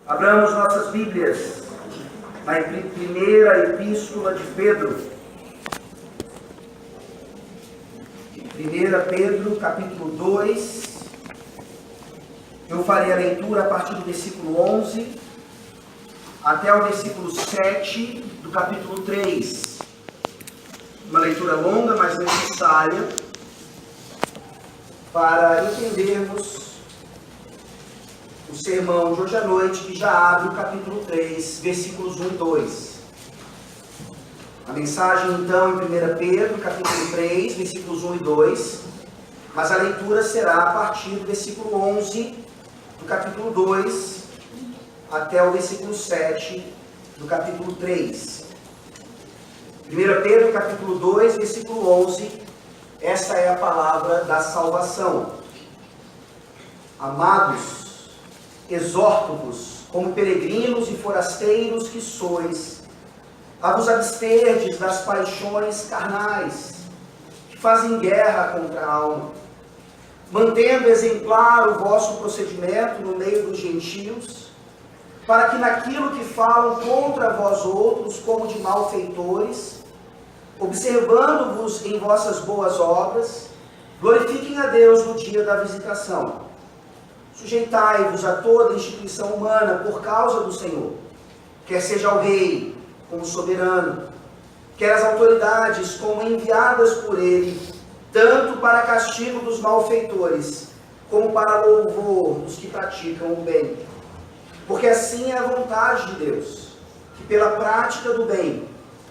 Abramos nossas Bíblias na primeira epístola de Pedro. 1 Pedro, capítulo 2. Eu farei a leitura a partir do versículo 11 até o versículo 7 do capítulo 3. Uma leitura longa, mas necessária para entendermos o sermão de hoje à noite, que já abre o capítulo 3, versículos 1 e 2. A mensagem, então, em 1 Pedro, capítulo 3, versículos 1 e 2, mas a leitura será a partir do versículo 11 do capítulo 2 até o versículo 7 do capítulo 3. 1 Pedro, capítulo 2, versículo 11, esta é a palavra da salvação. Amados, exorto-vos, como peregrinos e forasteiros que sois, a vos absterdes das paixões carnais, que fazem guerra contra a alma, mantendo exemplar o vosso procedimento no meio dos gentios, para que naquilo que falam contra vós outros, como de malfeitores, observando-vos em vossas boas obras, glorifiquem a Deus no dia da visitação. Sujeitai-vos a toda instituição humana por causa do Senhor, quer seja o rei como soberano, quer as autoridades como enviadas por ele, tanto para castigo dos malfeitores, como para louvor dos que praticam o bem. Porque assim é a vontade de Deus, que pela prática do bem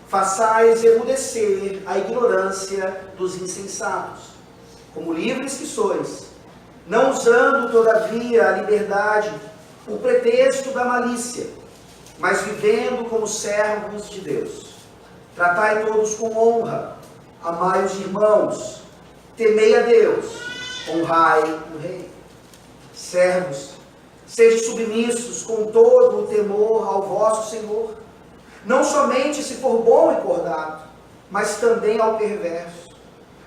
façais emudecer a ignorância dos insensatos, como livres que sois, não usando, todavia, a liberdade por pretexto da malícia, mas vivendo como servos de Deus. Tratai todos com honra, amai os irmãos, temei a Deus, honrai o rei. Servos, sede submissos com todo o temor ao vosso Senhor, não somente se for bom e cordato, mas também ao perverso,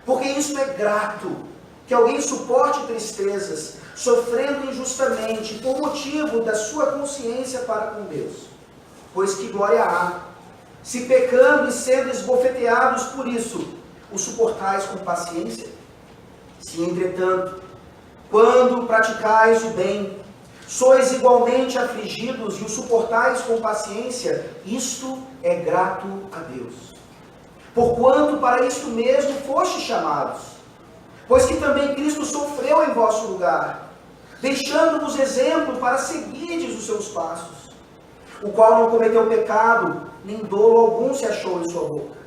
porque isto é grato, que alguém suporte tristezas, sofrendo injustamente, por motivo da sua consciência para com Deus. Pois que glória há, se pecando e sendo esbofeteados por isso, o suportais com paciência? Se, entretanto, quando praticais o bem, sois igualmente afligidos e o suportais com paciência, isto é grato a Deus. Porquanto para isto mesmo fostes chamados, pois que também Cristo sofreu em vosso lugar, deixando-vos exemplo para seguirdes os seus passos, o qual não cometeu pecado, nem dolo algum se achou em sua boca.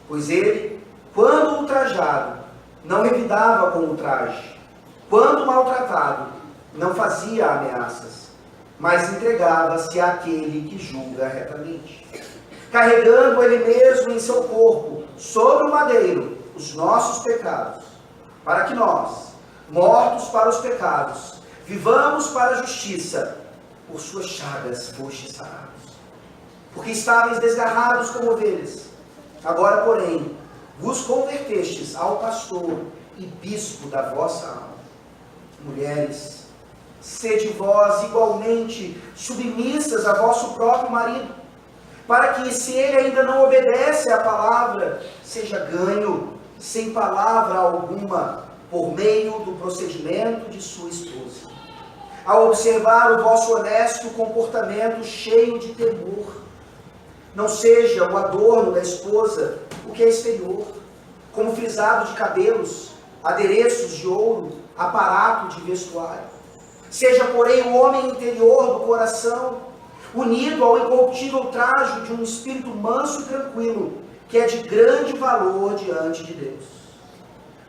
Pois ele, quando ultrajado, não revidava com ultraje, quando maltratado, não fazia ameaças, mas entregava-se àquele que julga retamente, carregando ele mesmo em seu corpo, sobre o madeiro, os nossos pecados, para que nós, mortos para os pecados, vivamos para a justiça, por suas chagas fostes sarados. Porque estáveis desgarrados como ovelhas, agora, porém, vos convertestes ao pastor e bispo da vossa alma. Mulheres, sede vós igualmente submissas a vosso próprio marido, para que, se ele ainda não obedece à palavra, seja ganho sem palavra alguma, por meio do procedimento de sua esposa, ao observar o vosso honesto comportamento cheio de temor. Não seja o adorno da esposa o que é exterior, como frisado de cabelos, adereços de ouro, aparato de vestuário. Seja, porém, o homem interior do coração, unido ao incorruptível trajo de um espírito manso e tranquilo, que é de grande valor diante de Deus.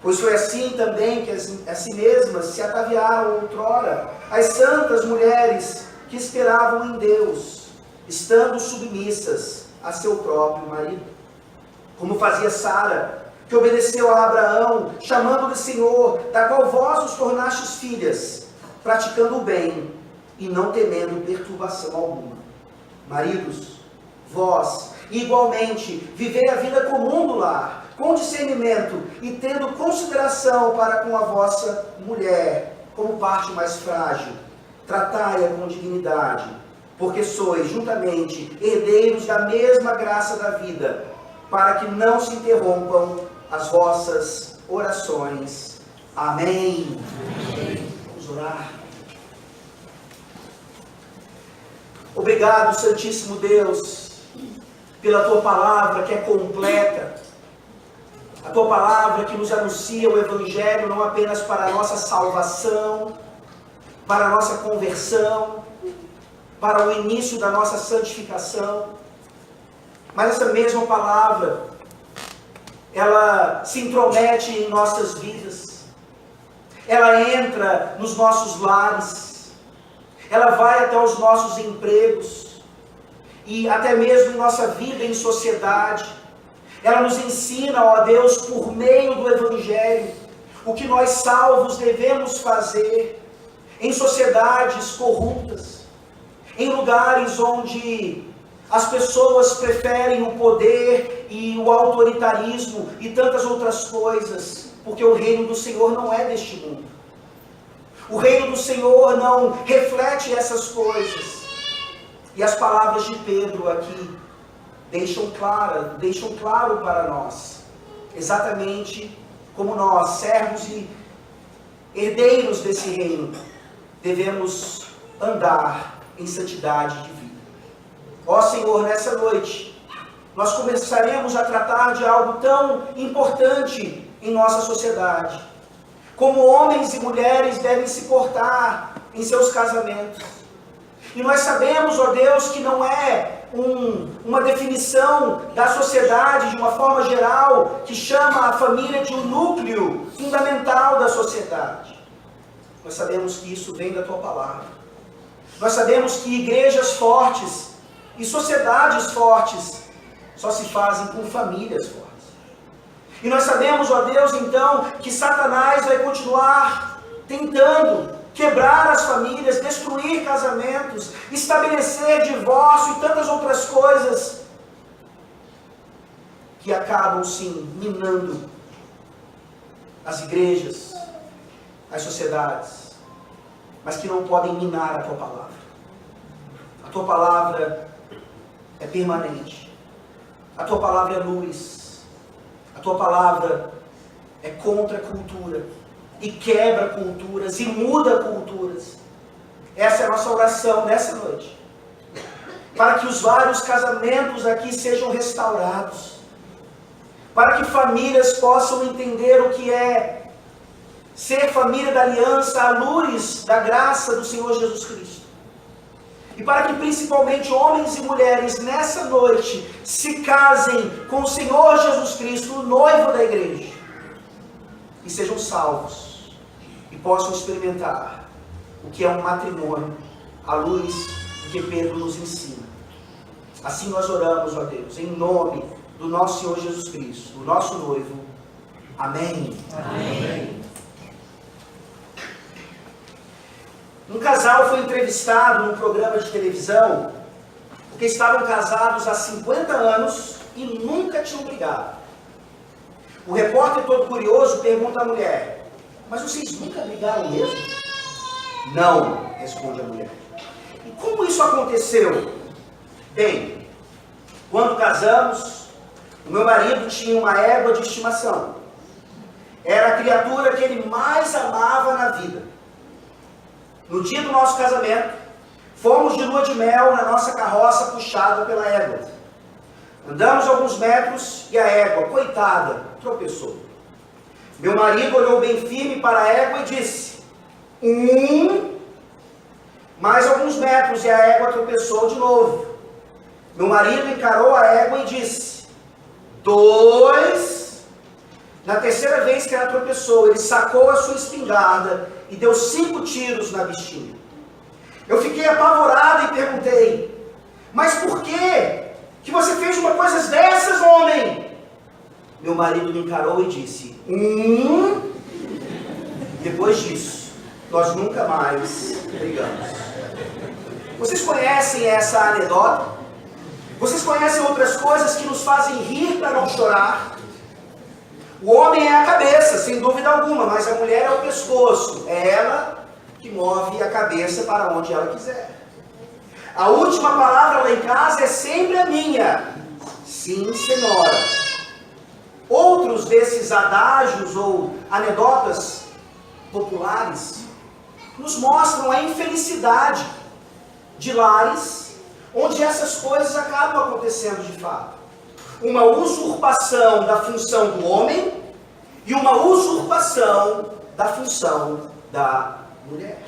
Pois foi assim também que a si mesmas se ataviaram outrora as santas mulheres que esperavam em Deus, estando submissas a seu próprio marido. Como fazia Sara, que obedeceu a Abraão, chamando-lhe Senhor, da qual vós os tornastes filhas, praticando o bem e não temendo perturbação alguma. Maridos, vós, igualmente, vivei a vida comum do lar, com discernimento e tendo consideração para com a vossa mulher, como parte mais frágil. Tratai-a com dignidade, porque sois juntamente herdeiros da mesma graça da vida, para que não se interrompam as vossas orações. Amém. Vamos orar. Obrigado, Santíssimo Deus, pela Tua palavra que é completa, a Tua palavra que nos anuncia o Evangelho não apenas para a nossa salvação, para a nossa conversão, para o início da nossa santificação, mas essa mesma palavra, ela se intromete em nossas vidas, ela entra nos nossos lares, ela vai até os nossos empregos, e até mesmo em nossa vida em sociedade. Ela nos ensina, ó Deus, por meio do Evangelho, o que nós salvos devemos fazer em sociedades corruptas, em lugares onde as pessoas preferem o poder e o autoritarismo e tantas outras coisas, porque o reino do Senhor não é deste mundo. O reino do Senhor não reflete essas coisas. E as palavras de Pedro aqui deixam claro para nós, exatamente como nós, servos e herdeiros desse reino, devemos andar em santidade de vida. Ó Senhor, nessa noite, nós começaremos a tratar de algo tão importante em nossa sociedade, como homens e mulheres devem se portar em seus casamentos. E nós sabemos, ó Deus, que não é uma definição da sociedade de uma forma geral que chama a família de um núcleo fundamental da sociedade. Nós sabemos que isso vem da Tua palavra. Nós sabemos que igrejas fortes e sociedades fortes só se fazem com famílias fortes. E nós sabemos, ó Deus, então, que Satanás vai continuar tentando quebrar as famílias, destruir casamentos, estabelecer divórcio e tantas outras coisas que acabam, sim, minando as igrejas, as sociedades, mas que não podem minar a Tua palavra. A Tua palavra é permanente. A Tua palavra é luz. A Tua palavra é contra a cultura e quebra culturas e muda culturas. Essa é a nossa oração nessa noite, para que os vários casamentos aqui sejam restaurados, para que famílias possam entender o que é ser família da aliança à luz da graça do Senhor Jesus Cristo. E para que principalmente homens e mulheres nessa noite se casem com o Senhor Jesus Cristo, o noivo da igreja, e sejam salvos e possam experimentar o que é um matrimônio à luz do que Pedro nos ensina. Assim nós oramos, ó Deus, em nome do nosso Senhor Jesus Cristo, o nosso noivo. Amém. Amém. Um casal foi entrevistado num programa de televisão, porque estavam casados há 50 anos e nunca tinham brigado. O repórter, todo curioso, pergunta à mulher: mas vocês nunca brigaram mesmo? Não, responde a mulher. E como isso aconteceu? Bem, quando casamos, o meu marido tinha uma égua de estimação. Era a criatura que ele mais amava na vida. No dia do nosso casamento, fomos de lua de mel na nossa carroça puxada pela égua. Andamos alguns metros e a égua, coitada, tropeçou. Meu marido olhou bem firme para a égua e disse: mais alguns metros e a égua tropeçou de novo. Meu marido encarou a égua e disse: 2. Na terceira vez que ela tropeçou, ele sacou a sua espingarda e deu 5 tiros na bichinha. Eu fiquei apavorado e perguntei: mas por quê? Que você fez uma coisa dessas, homem? Meu marido me encarou e disse: Depois disso, nós nunca mais brigamos. Vocês conhecem essa anedota? Vocês conhecem outras coisas que nos fazem rir para não chorar? O homem é a cabeça, sem dúvida alguma, mas a mulher é o pescoço. É ela que move a cabeça para onde ela quiser. A última palavra lá em casa é sempre a minha. Sim, senhora. Outros desses adágios ou anedotas populares nos mostram a infelicidade de lares onde essas coisas acabam acontecendo de fato. Uma usurpação da função do homem e uma usurpação da função da mulher.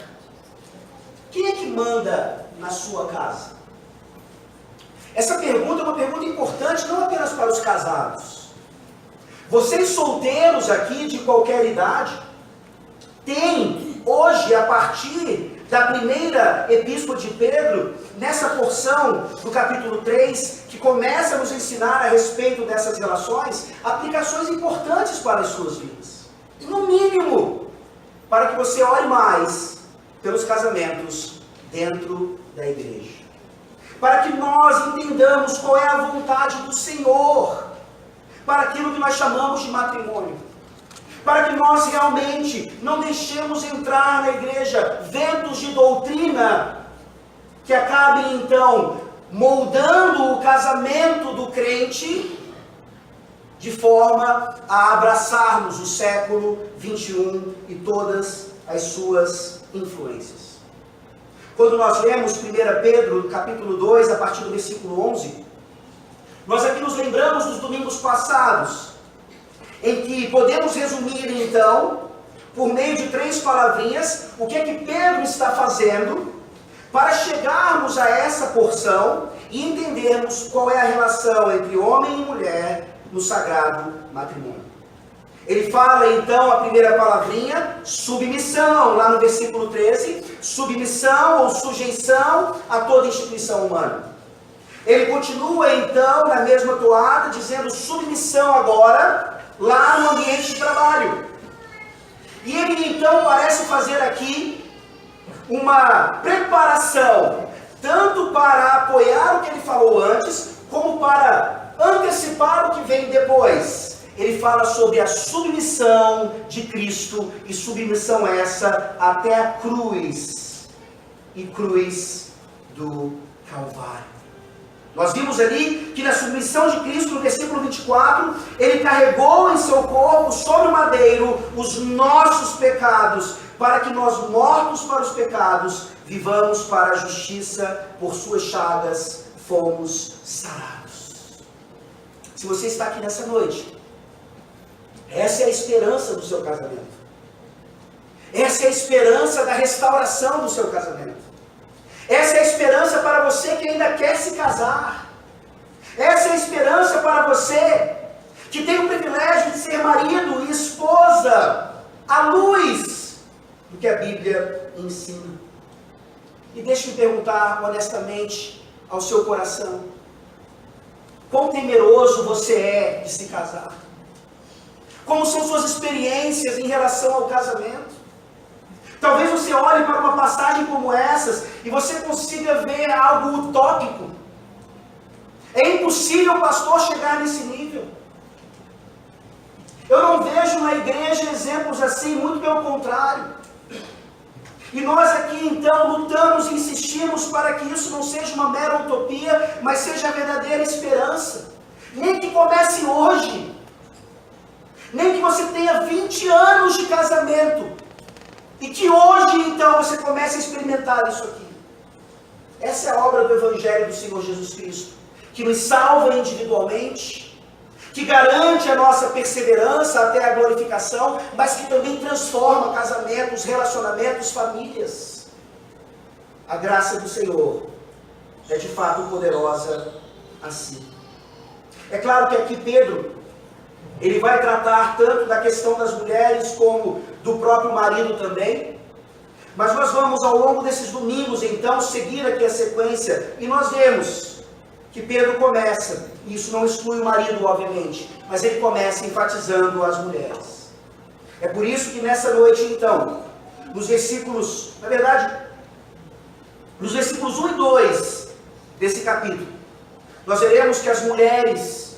Quem é que manda na sua casa? Essa pergunta é uma pergunta importante não apenas para os casados. Vocês solteiros aqui de qualquer idade têm hoje, a partir da primeira epístola de Pedro, nessa porção do capítulo 3, que começa a nos ensinar a respeito dessas relações, aplicações importantes para as suas vidas. E no mínimo, para que você ore mais pelos casamentos dentro da igreja. Para que nós entendamos qual é a vontade do Senhor para aquilo que nós chamamos de matrimônio. Para que nós realmente não deixemos entrar na igreja ventos de doutrina que acabem então moldando o casamento do crente de forma a abraçarmos o século 21 e todas as suas influências. Quando nós lemos 1 Pedro, capítulo 2, a partir do versículo 11, nós aqui nos lembramos dos domingos passados, em que podemos resumir então, por meio de 3 palavrinhas, o que é que Pedro está fazendo para chegarmos a essa porção e entendermos qual é a relação entre homem e mulher no sagrado matrimônio. Ele fala então a primeira palavrinha, submissão, lá no versículo 13, submissão ou sujeição a toda instituição humana. Ele continua então na mesma toada, dizendo submissão agora, lá no ambiente de trabalho. E ele então parece fazer aqui uma preparação, tanto para apoiar o que ele falou antes, como para antecipar o que vem depois. Ele fala sobre a submissão de Cristo, e submissão essa até a cruz, e cruz do Calvário. Nós vimos ali que na submissão de Cristo, no versículo 24, ele carregou em seu corpo, sobre o madeiro, os nossos pecados, para que nós, mortos para os pecados, vivamos para a justiça, por suas chagas fomos sarados. Se você está aqui nessa noite, essa é a esperança do seu casamento. Essa é a esperança da restauração do seu casamento. Essa é a esperança para você que ainda quer se casar. Essa é a esperança para você que tem o privilégio de ser marido e esposa à luz do que a Bíblia ensina. E deixe-me perguntar honestamente ao seu coração: quão temeroso você é de se casar? Como são suas experiências em relação ao casamento? Talvez você olhe para uma passagem como essas e você consiga ver algo utópico. É impossível, pastor, chegar nesse nível. Eu não vejo na igreja exemplos assim, muito pelo contrário. E nós aqui então lutamos e insistimos para que isso não seja uma mera utopia, mas seja a verdadeira esperança. Nem que comece hoje. Nem que você tenha 20 anos de casamento, e que hoje então você comece a experimentar isso aqui. Essa é a obra do Evangelho do Senhor Jesus Cristo, que nos salva individualmente, que garante a nossa perseverança até a glorificação, mas que também transforma casamentos, relacionamentos, famílias. A graça do Senhor é de fato poderosa assim. É claro que aqui Pedro, ele vai tratar tanto da questão das mulheres como do próprio marido também. Mas nós vamos ao longo desses domingos então seguir aqui a sequência e nós vemos que Pedro começa, e isso não exclui o marido obviamente, mas ele começa enfatizando as mulheres. É por isso que nessa noite então, nos versículos, na verdade, nos versículos 1 e 2 desse capítulo, nós veremos que as mulheres,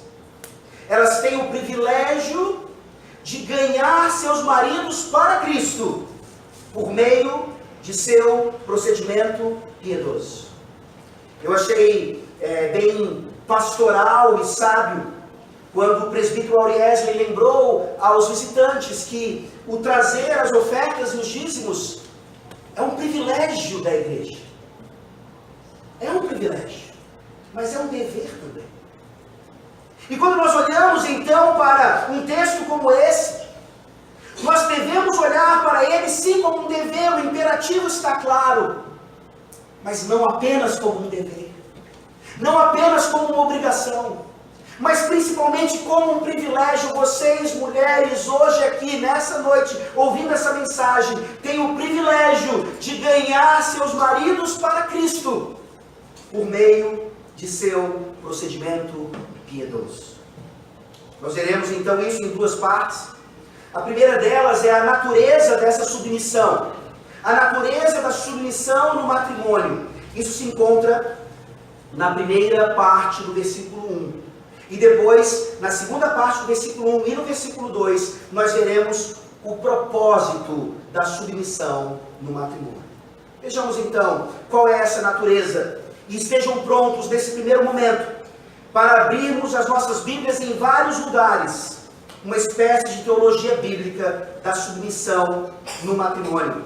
elas têm o privilégio de ganhar seus maridos para Cristo, por meio de seu procedimento piedoso. Eu achei bem pastoral e sábio quando o presbítero Auriésio lembrou aos visitantes que o trazer as ofertas e os dízimos é um privilégio da igreja. É um privilégio, mas é um dever também. E quando nós olhamos então para um texto como esse, nós devemos olhar para ele sim como um dever, o imperativo está claro, mas não apenas como um dever, não apenas como uma obrigação, mas principalmente como um privilégio. Vocês, mulheres, hoje aqui, nessa noite, ouvindo essa mensagem, têm o privilégio de ganhar seus maridos para Cristo, por meio de seu procedimento piedoso. Nós veremos então isso em duas partes. A primeira delas é a natureza dessa submissão. A natureza da submissão no matrimônio. Isso se encontra na primeira parte do versículo 1. E depois, na segunda parte do versículo 1 e no versículo 2, nós veremos o propósito da submissão no matrimônio. Vejamos então qual é essa natureza. E estejam prontos nesse primeiro momento para abrirmos as nossas Bíblias em vários lugares, uma espécie de teologia bíblica da submissão no matrimônio.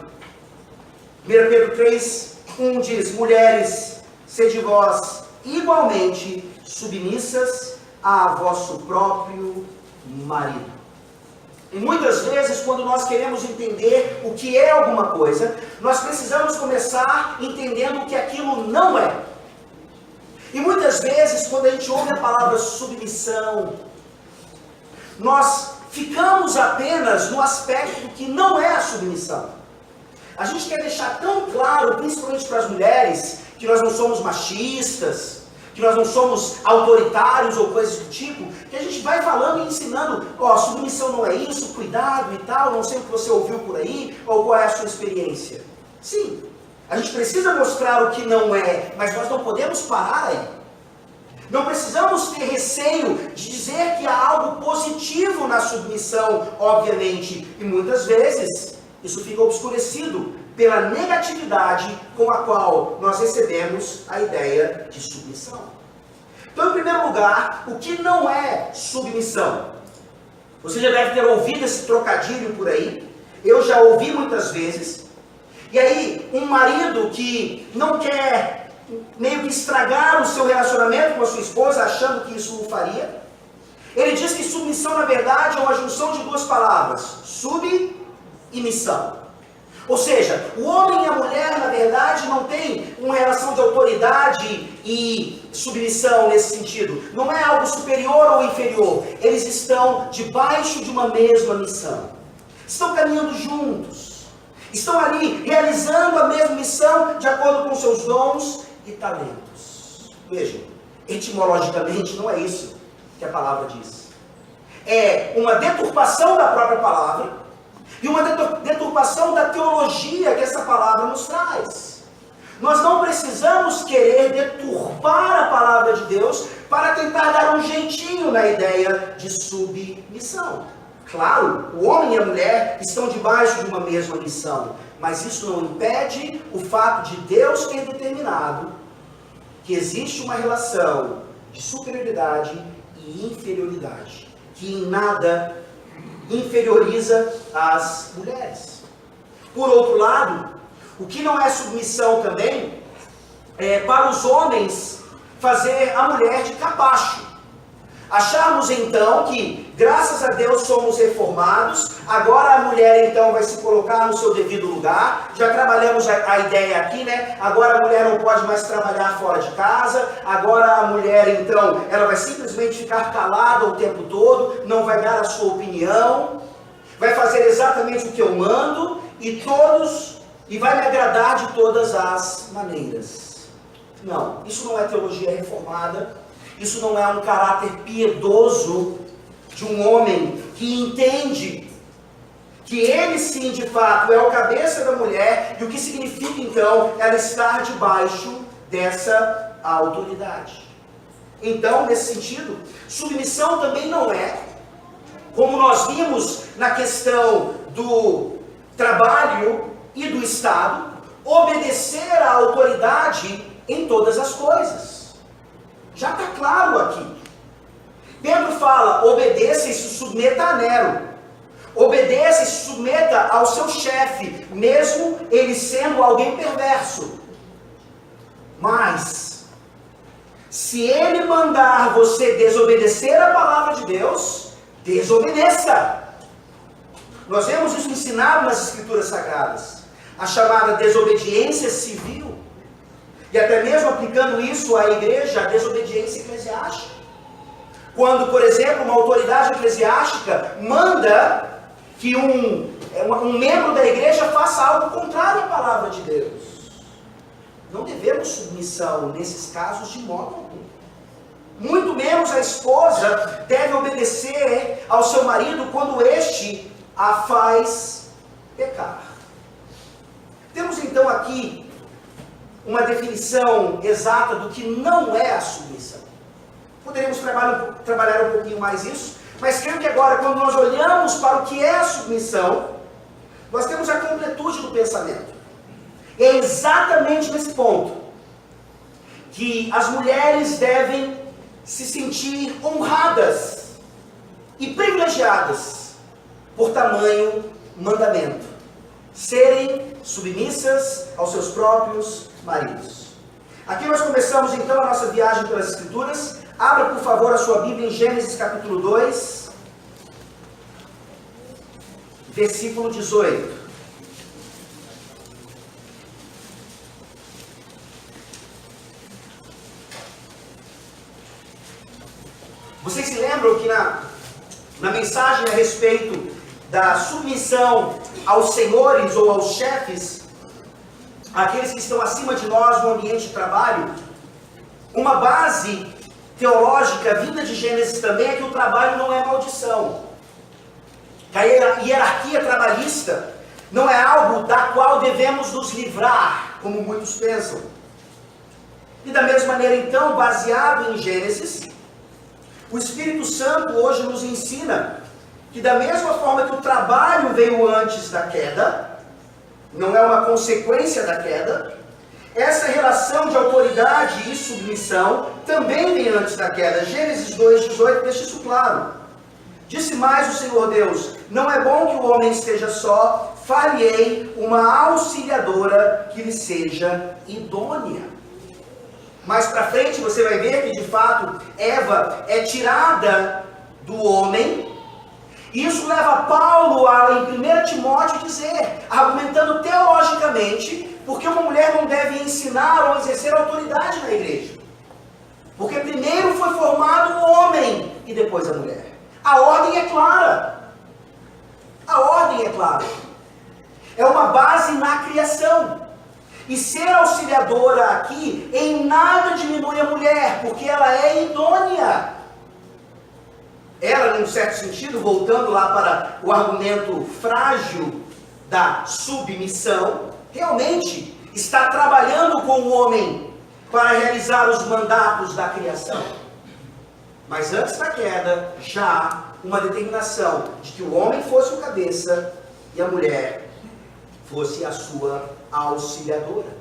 1 Pedro 3, 1 diz: mulheres, sede vós igualmente submissas a vosso próprio marido. E muitas vezes, quando nós queremos entender o que é alguma coisa, nós precisamos começar entendendo o que aquilo não é. E muitas vezes, quando a gente ouve a palavra submissão, nós ficamos apenas no aspecto que não é a submissão. A gente quer deixar tão claro, principalmente para as mulheres, que nós não somos machistas, que nós não somos autoritários ou coisas do tipo, que a gente vai falando e ensinando, submissão não é isso, cuidado e tal, não sei o que você ouviu por aí, ou qual é a sua experiência. Sim, a gente precisa mostrar o que não é, mas nós não podemos parar aí. Não precisamos ter receio de dizer que há algo positivo na submissão, obviamente, e muitas vezes isso fica obscurecido pela negatividade com a qual nós recebemos a ideia de submissão. Então, em primeiro lugar, o que não é submissão? Você já deve ter ouvido esse trocadilho por aí, eu já ouvi muitas vezes. E aí, um marido que não quer meio que estragar o seu relacionamento com a sua esposa, achando que isso o faria, ele diz que submissão, na verdade, é uma junção de duas palavras: sub e missão. Ou seja, o homem e a mulher, na verdade, não têm uma relação de autoridade e submissão nesse sentido. Não é algo superior ou inferior. Eles estão debaixo de uma mesma missão. Estão caminhando juntos. Estão ali realizando a mesma missão de acordo com seus dons e talentos. Vejam, etimologicamente não é isso que a palavra diz. É uma deturpação da própria palavra e uma deturpação da teologia que essa palavra nos traz. Nós não precisamos querer deturpar a palavra de Deus para tentar dar um jeitinho na ideia de submissão. Claro, o homem e a mulher estão debaixo de uma mesma missão, mas isso não impede o fato de Deus ter determinado que existe uma relação de superioridade e inferioridade, que em nada inferioriza as mulheres. Por outro lado, o que não é submissão também é para os homens fazer a mulher de capacho. Acharmos então que, graças a Deus, somos reformados, agora a mulher então vai se colocar no seu devido lugar. Já trabalhamos a ideia aqui, né? Agora a mulher não pode mais trabalhar fora de casa, agora a mulher então, ela vai simplesmente ficar calada o tempo todo, não vai dar a sua opinião, vai fazer exatamente o que eu mando e vai me agradar de todas as maneiras. Não, isso não é teologia reformada. Isso não é um caráter piedoso de um homem que entende que ele sim, de fato, é o cabeça da mulher, e o que significa então ela estar debaixo dessa autoridade. Então, nesse sentido, submissão também não é, como nós vimos na questão do trabalho e do Estado, obedecer à autoridade em todas as coisas. Já está claro aqui. Pedro fala, obedeça e se submeta a Nero. Obedeça e se submeta ao seu chefe, mesmo ele sendo alguém perverso. Mas, se ele mandar você desobedecer a palavra de Deus, desobedeça. Nós vemos isso ensinado nas Escrituras Sagradas. A chamada desobediência civil. E até mesmo aplicando isso à igreja, a desobediência eclesiástica. Quando, por exemplo, uma autoridade eclesiástica manda que um membro da igreja faça algo contrário à palavra de Deus. Não devemos submissão nesses casos de modo algum. Muito menos a esposa deve obedecer ao seu marido quando este a faz pecar. Temos então aqui uma definição exata do que não é a submissão. Poderíamos trabalhar um pouquinho mais isso, mas creio que agora, quando nós olhamos para o que é a submissão, nós temos a completude do pensamento. É exatamente nesse ponto que as mulheres devem se sentir honradas e privilegiadas por tamanho mandamento. Serem submissas aos seus próprios maridos. Aqui nós começamos então a nossa viagem pelas Escrituras. Abra por favor a sua Bíblia em Gênesis capítulo 2, versículo 18. Vocês se lembram que na mensagem a respeito da submissão aos senhores ou aos chefes, aqueles que estão acima de nós no ambiente de trabalho, uma base teológica vinda de Gênesis também é que o trabalho não é maldição. A hierarquia trabalhista não é algo da qual devemos nos livrar, como muitos pensam. E da mesma maneira então, baseado em Gênesis, o Espírito Santo hoje nos ensina que da mesma forma que o trabalho veio antes da queda, não é uma consequência da queda, essa relação de autoridade e submissão também vem antes da queda. Gênesis 2:18 deixa isso claro. Disse mais o Senhor Deus, não é bom que o homem esteja só, far-lhe-ei uma auxiliadora que lhe seja idônea. Mais para frente você vai ver que de fato Eva é tirada do homem. E isso leva Paulo a, em 1 Timóteo, dizer, argumentando teologicamente, porque uma mulher não deve ensinar ou exercer autoridade na igreja. Porque primeiro foi formado o homem e depois a mulher. A ordem é clara. A ordem é clara. É uma base na criação. E ser auxiliadora aqui em nada diminui a mulher, porque ela é idônea. Ela, num certo sentido, voltando lá para o argumento frágil da submissão, realmente está trabalhando com o homem para realizar os mandatos da criação. Mas antes da queda, já uma determinação de que o homem fosse o cabeça e a mulher fosse a sua auxiliadora.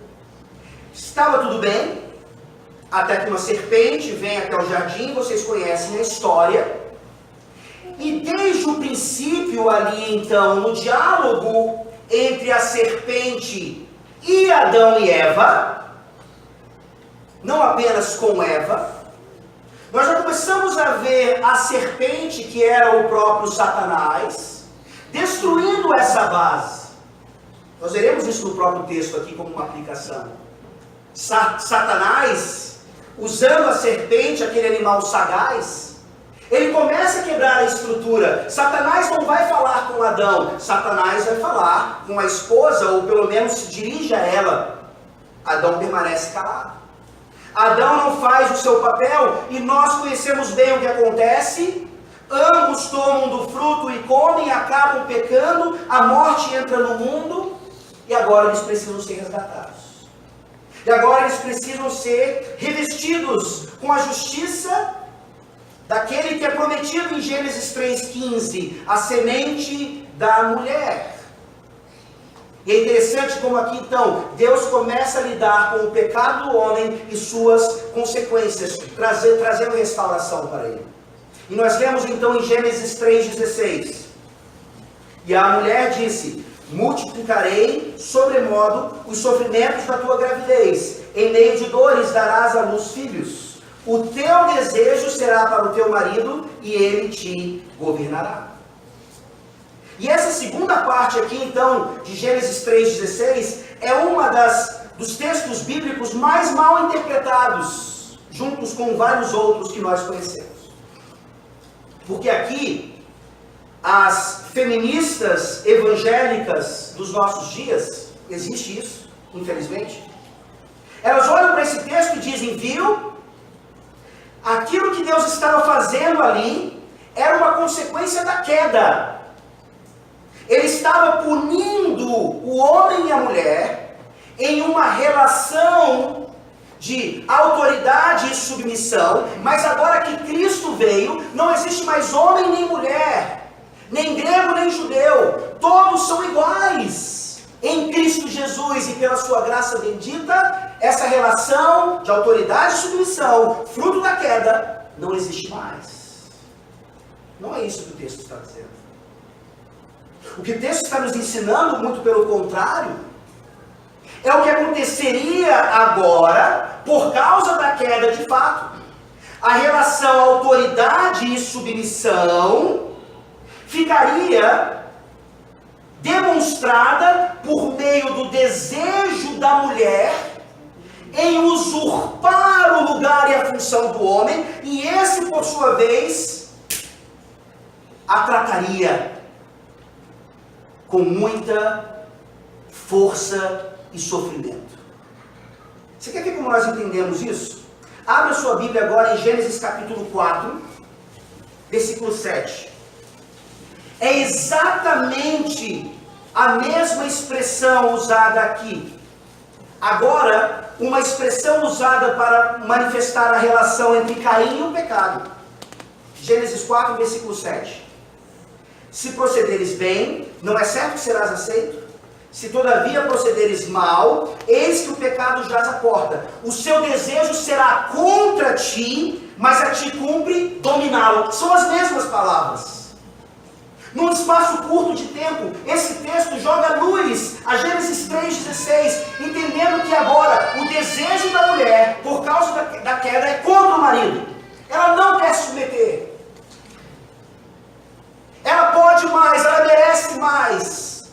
Estava tudo bem, até que uma serpente vem até o jardim, vocês conhecem a história. E desde o princípio ali, então, no diálogo entre a serpente e Adão e Eva, não apenas com Eva, nós já começamos a ver a serpente, que era o próprio Satanás, destruindo essa base. Nós veremos isso no próprio texto aqui como uma aplicação. Satanás, usando a serpente, aquele animal sagaz, ele começa a quebrar a estrutura. Satanás não vai falar com Adão, Satanás vai falar com a esposa, ou pelo menos se dirige a ela. Adão permanece calado. Adão não faz o seu papel, e nós conhecemos bem o que acontece. Ambos tomam do fruto e comem, acabam pecando, a morte entra no mundo, e agora eles precisam ser resgatados. E agora eles precisam ser revestidos com a justiça daquele que é prometido em Gênesis 3,15, a semente da mulher. E é interessante como aqui então, Deus começa a lidar com o pecado do homem e suas consequências, trazendo restauração para ele. E nós lemos então em Gênesis 3,16. E a mulher disse: multiplicarei sobremodo os sofrimentos da tua gravidez, em meio de dores darás à luz filhos. O teu desejo será para o teu marido, e ele te governará. E essa segunda parte aqui, então, de Gênesis 3,16, é uma dos textos bíblicos mais mal interpretados, juntos com vários outros que nós conhecemos. Porque aqui, as feministas evangélicas dos nossos dias, existe isso, infelizmente, elas olham para esse texto e dizem: viu? Aquilo que Deus estava fazendo ali era uma consequência da queda. Ele estava punindo o homem e a mulher em uma relação de autoridade e submissão, mas agora que Cristo veio, não existe mais homem nem mulher, nem grego nem judeu, todos são iguais em Cristo Jesus, e pela sua graça bendita, essa relação de autoridade e submissão, fruto da queda, não existe mais. Não é isso que o texto está dizendo. O que o texto está nos ensinando, muito pelo contrário, é o que aconteceria agora, por causa da queda de fato. A relação autoridade e submissão ficaria demonstrada por meio do desejo da mulher em usurpar o lugar e a função do homem, e esse, por sua vez, a trataria com muita força e sofrimento. Você quer ver como nós entendemos isso? Abra sua Bíblia agora em Gênesis capítulo 4, versículo 7. É exatamente a mesma expressão usada aqui. Agora, uma expressão usada para manifestar a relação entre Caim e o pecado. Gênesis 4, versículo 7. Se procederes bem, não é certo que serás aceito? Se todavia procederes mal, eis que o pecado jaz à porta. O seu desejo será contra ti, mas a ti cumpre dominá-lo. São as mesmas palavras. Num espaço curto de tempo, esse texto joga luz a Gênesis 3,16, entendendo que agora o desejo da mulher, por causa da queda, é contra o marido. Ela não quer se submeter. Ela pode mais, ela merece mais.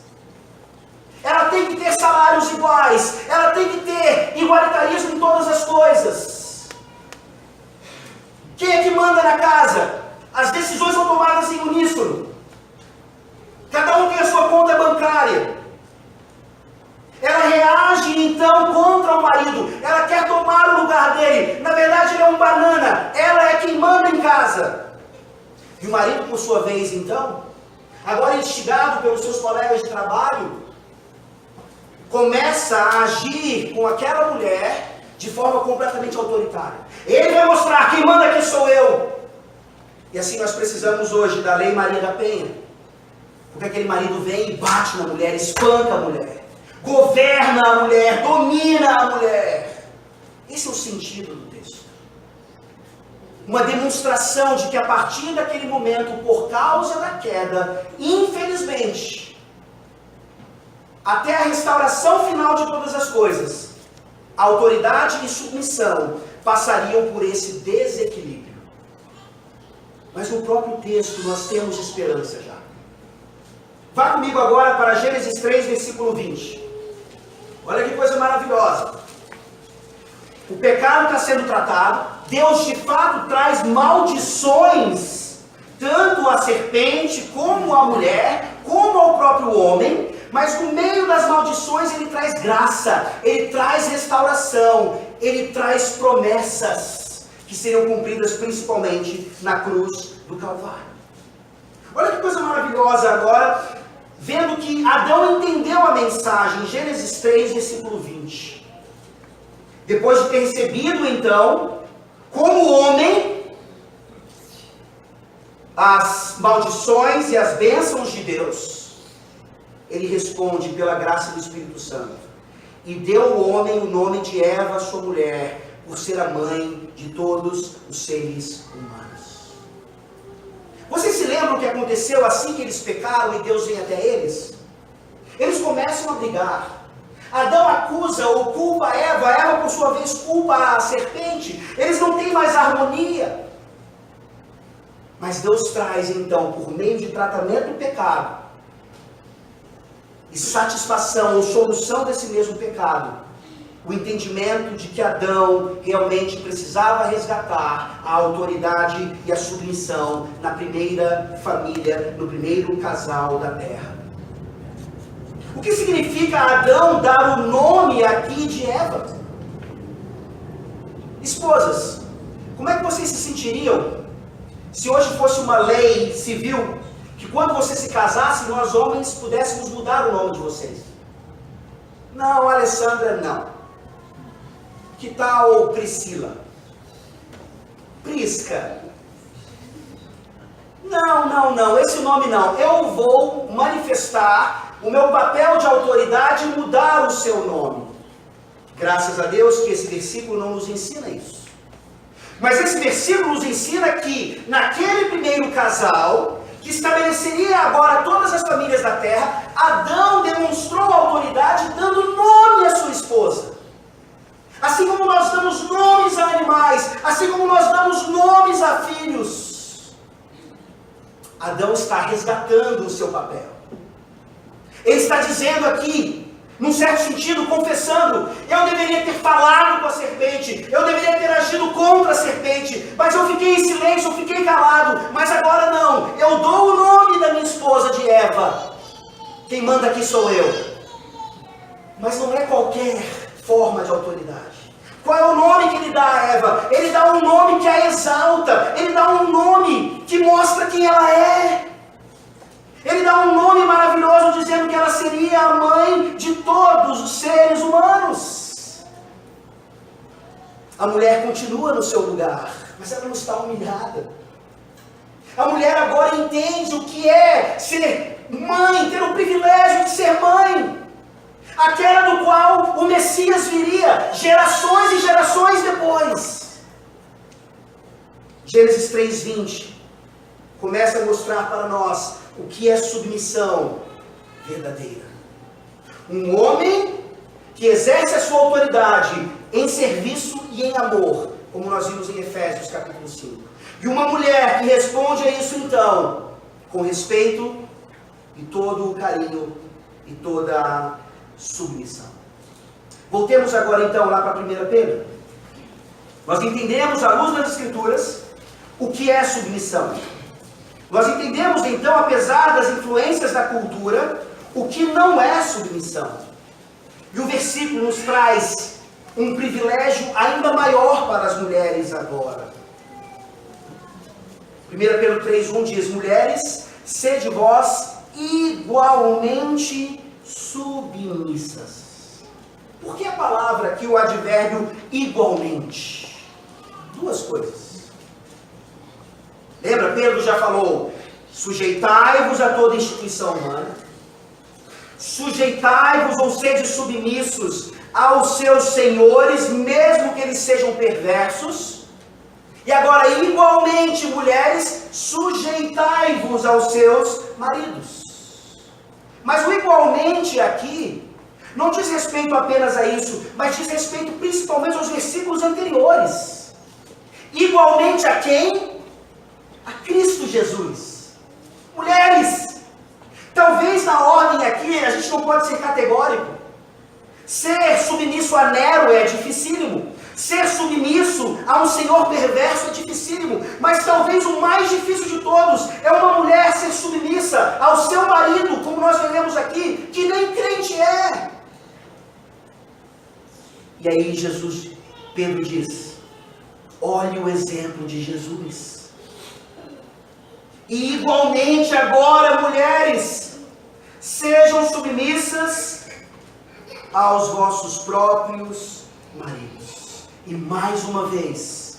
Ela tem que ter salários iguais, ela tem que ter igualitarismo em todas as coisas. Quem é que manda na casa? As decisões são tomadas em uníssono. Cada um tem a sua conta bancária. Ela reage então contra o marido. Ela quer tomar o lugar dele. Na verdade ele é um banana. Ela é quem manda em casa. E o marido, por sua vez, então, agora instigado pelos seus colegas de trabalho, começa a agir com aquela mulher de forma completamente autoritária. Ele vai mostrar: quem manda aqui sou eu. E assim nós precisamos hoje da Lei Maria da Penha. Porque aquele marido vem e bate na mulher, espanca a mulher, governa a mulher, domina a mulher. Esse é o sentido do texto. Uma demonstração de que a partir daquele momento, por causa da queda, infelizmente, até a restauração final de todas as coisas, a autoridade e submissão passariam por esse desequilíbrio. Mas no próprio texto nós temos esperança já. Vá comigo agora para Gênesis 3, versículo 20. Olha que coisa maravilhosa. O pecado está sendo tratado. Deus de fato traz maldições, tanto à serpente, como à mulher, como ao próprio homem. Mas no meio das maldições ele traz graça, ele traz restauração, ele traz promessas que seriam cumpridas principalmente na cruz do Calvário. Olha que coisa maravilhosa agora, vendo que Adão entendeu a mensagem, Gênesis 3, versículo 20. Depois de ter recebido então, como homem, as maldições e as bênçãos de Deus, ele responde pela graça do Espírito Santo. E deu ao homem o nome de Eva, sua mulher, por ser a mãe de todos os seres humanos. Vocês se lembram o que aconteceu assim que eles pecaram e Deus vem até eles? Eles começam a brigar. Adão acusa ou culpa Eva, Eva por sua vez culpa a serpente. Eles não têm mais harmonia. Mas Deus traz então, por meio de tratamento do pecado e satisfação ou solução desse mesmo pecado, o entendimento de que Adão realmente precisava resgatar a autoridade e a submissão na primeira família, no primeiro casal da terra. O que significa Adão dar o nome aqui de Eva? Esposas, como é que vocês se sentiriam se hoje fosse uma lei civil que quando você se casasse, nós homens pudéssemos mudar o nome de vocês? Não, Alessandra, não. Que tal Priscila? Prisca? Não, esse nome não. Eu vou manifestar o meu papel de autoridade e mudar o seu nome. Graças a Deus que esse versículo não nos ensina isso. Mas esse versículo nos ensina que naquele primeiro casal, que estabeleceria agora todas as famílias da terra, Adão demonstrou autoridade dando nome à sua esposa. Assim como nós damos nomes a animais, assim como nós damos nomes a filhos, Adão está resgatando o seu papel. Ele está dizendo aqui, num certo sentido, confessando: eu deveria ter falado com a serpente, eu deveria ter agido contra a serpente, mas eu fiquei em silêncio, eu fiquei calado, mas agora não, eu dou o nome da minha esposa de Eva, quem manda aqui sou eu. Mas não é qualquer forma de autoridade. Qual é o nome que ele dá a Eva? Ele dá um nome que a exalta, ele dá um nome que mostra quem ela é. Ele dá um nome maravilhoso dizendo que ela seria a mãe de todos os seres humanos. A mulher continua no seu lugar, mas ela não está humilhada. A mulher agora entende o que é ser mãe, ter o privilégio de ser mãe. Aquela do qual o Messias viria, gerações e gerações depois. Gênesis 3:20 começa a mostrar para nós o que é submissão verdadeira. Um homem que exerce a sua autoridade em serviço e em amor, como nós vimos em Efésios capítulo 5. E uma mulher que responde a isso então, com respeito e todo o carinho e toda a submissão. Voltemos agora então lá para 1 Pedro. Nós entendemos à luz das Escrituras o que é submissão. Nós entendemos então, apesar das influências da cultura, o que não é submissão. E o versículo nos traz um privilégio ainda maior para as mulheres agora. 1 Pedro 3:1 diz: mulheres, sede vós igualmente submissas. Por que a palavra aqui, o advérbio igualmente? Duas coisas. Lembra, Pedro já falou: sujeitai-vos a toda instituição humana, sujeitai-vos ou sede submissos aos seus senhores, mesmo que eles sejam perversos. E agora, igualmente, mulheres, sujeitai-vos aos seus maridos. Mas o igualmente aqui não diz respeito apenas a isso, mas diz respeito principalmente aos versículos anteriores. Igualmente a quem? A Cristo Jesus. Mulheres, talvez na ordem aqui a gente não pode ser categórico. Ser submisso a Nero é dificílimo. Ser submisso a um senhor perverso é dificílimo. Mas talvez o mais difícil de todos é uma mulher ser submissa ao seu marido, como nós veremos aqui, que nem crente é. E aí Pedro diz: olhe o exemplo de Jesus. E igualmente agora, mulheres, sejam submissas aos vossos próprios maridos. E mais uma vez,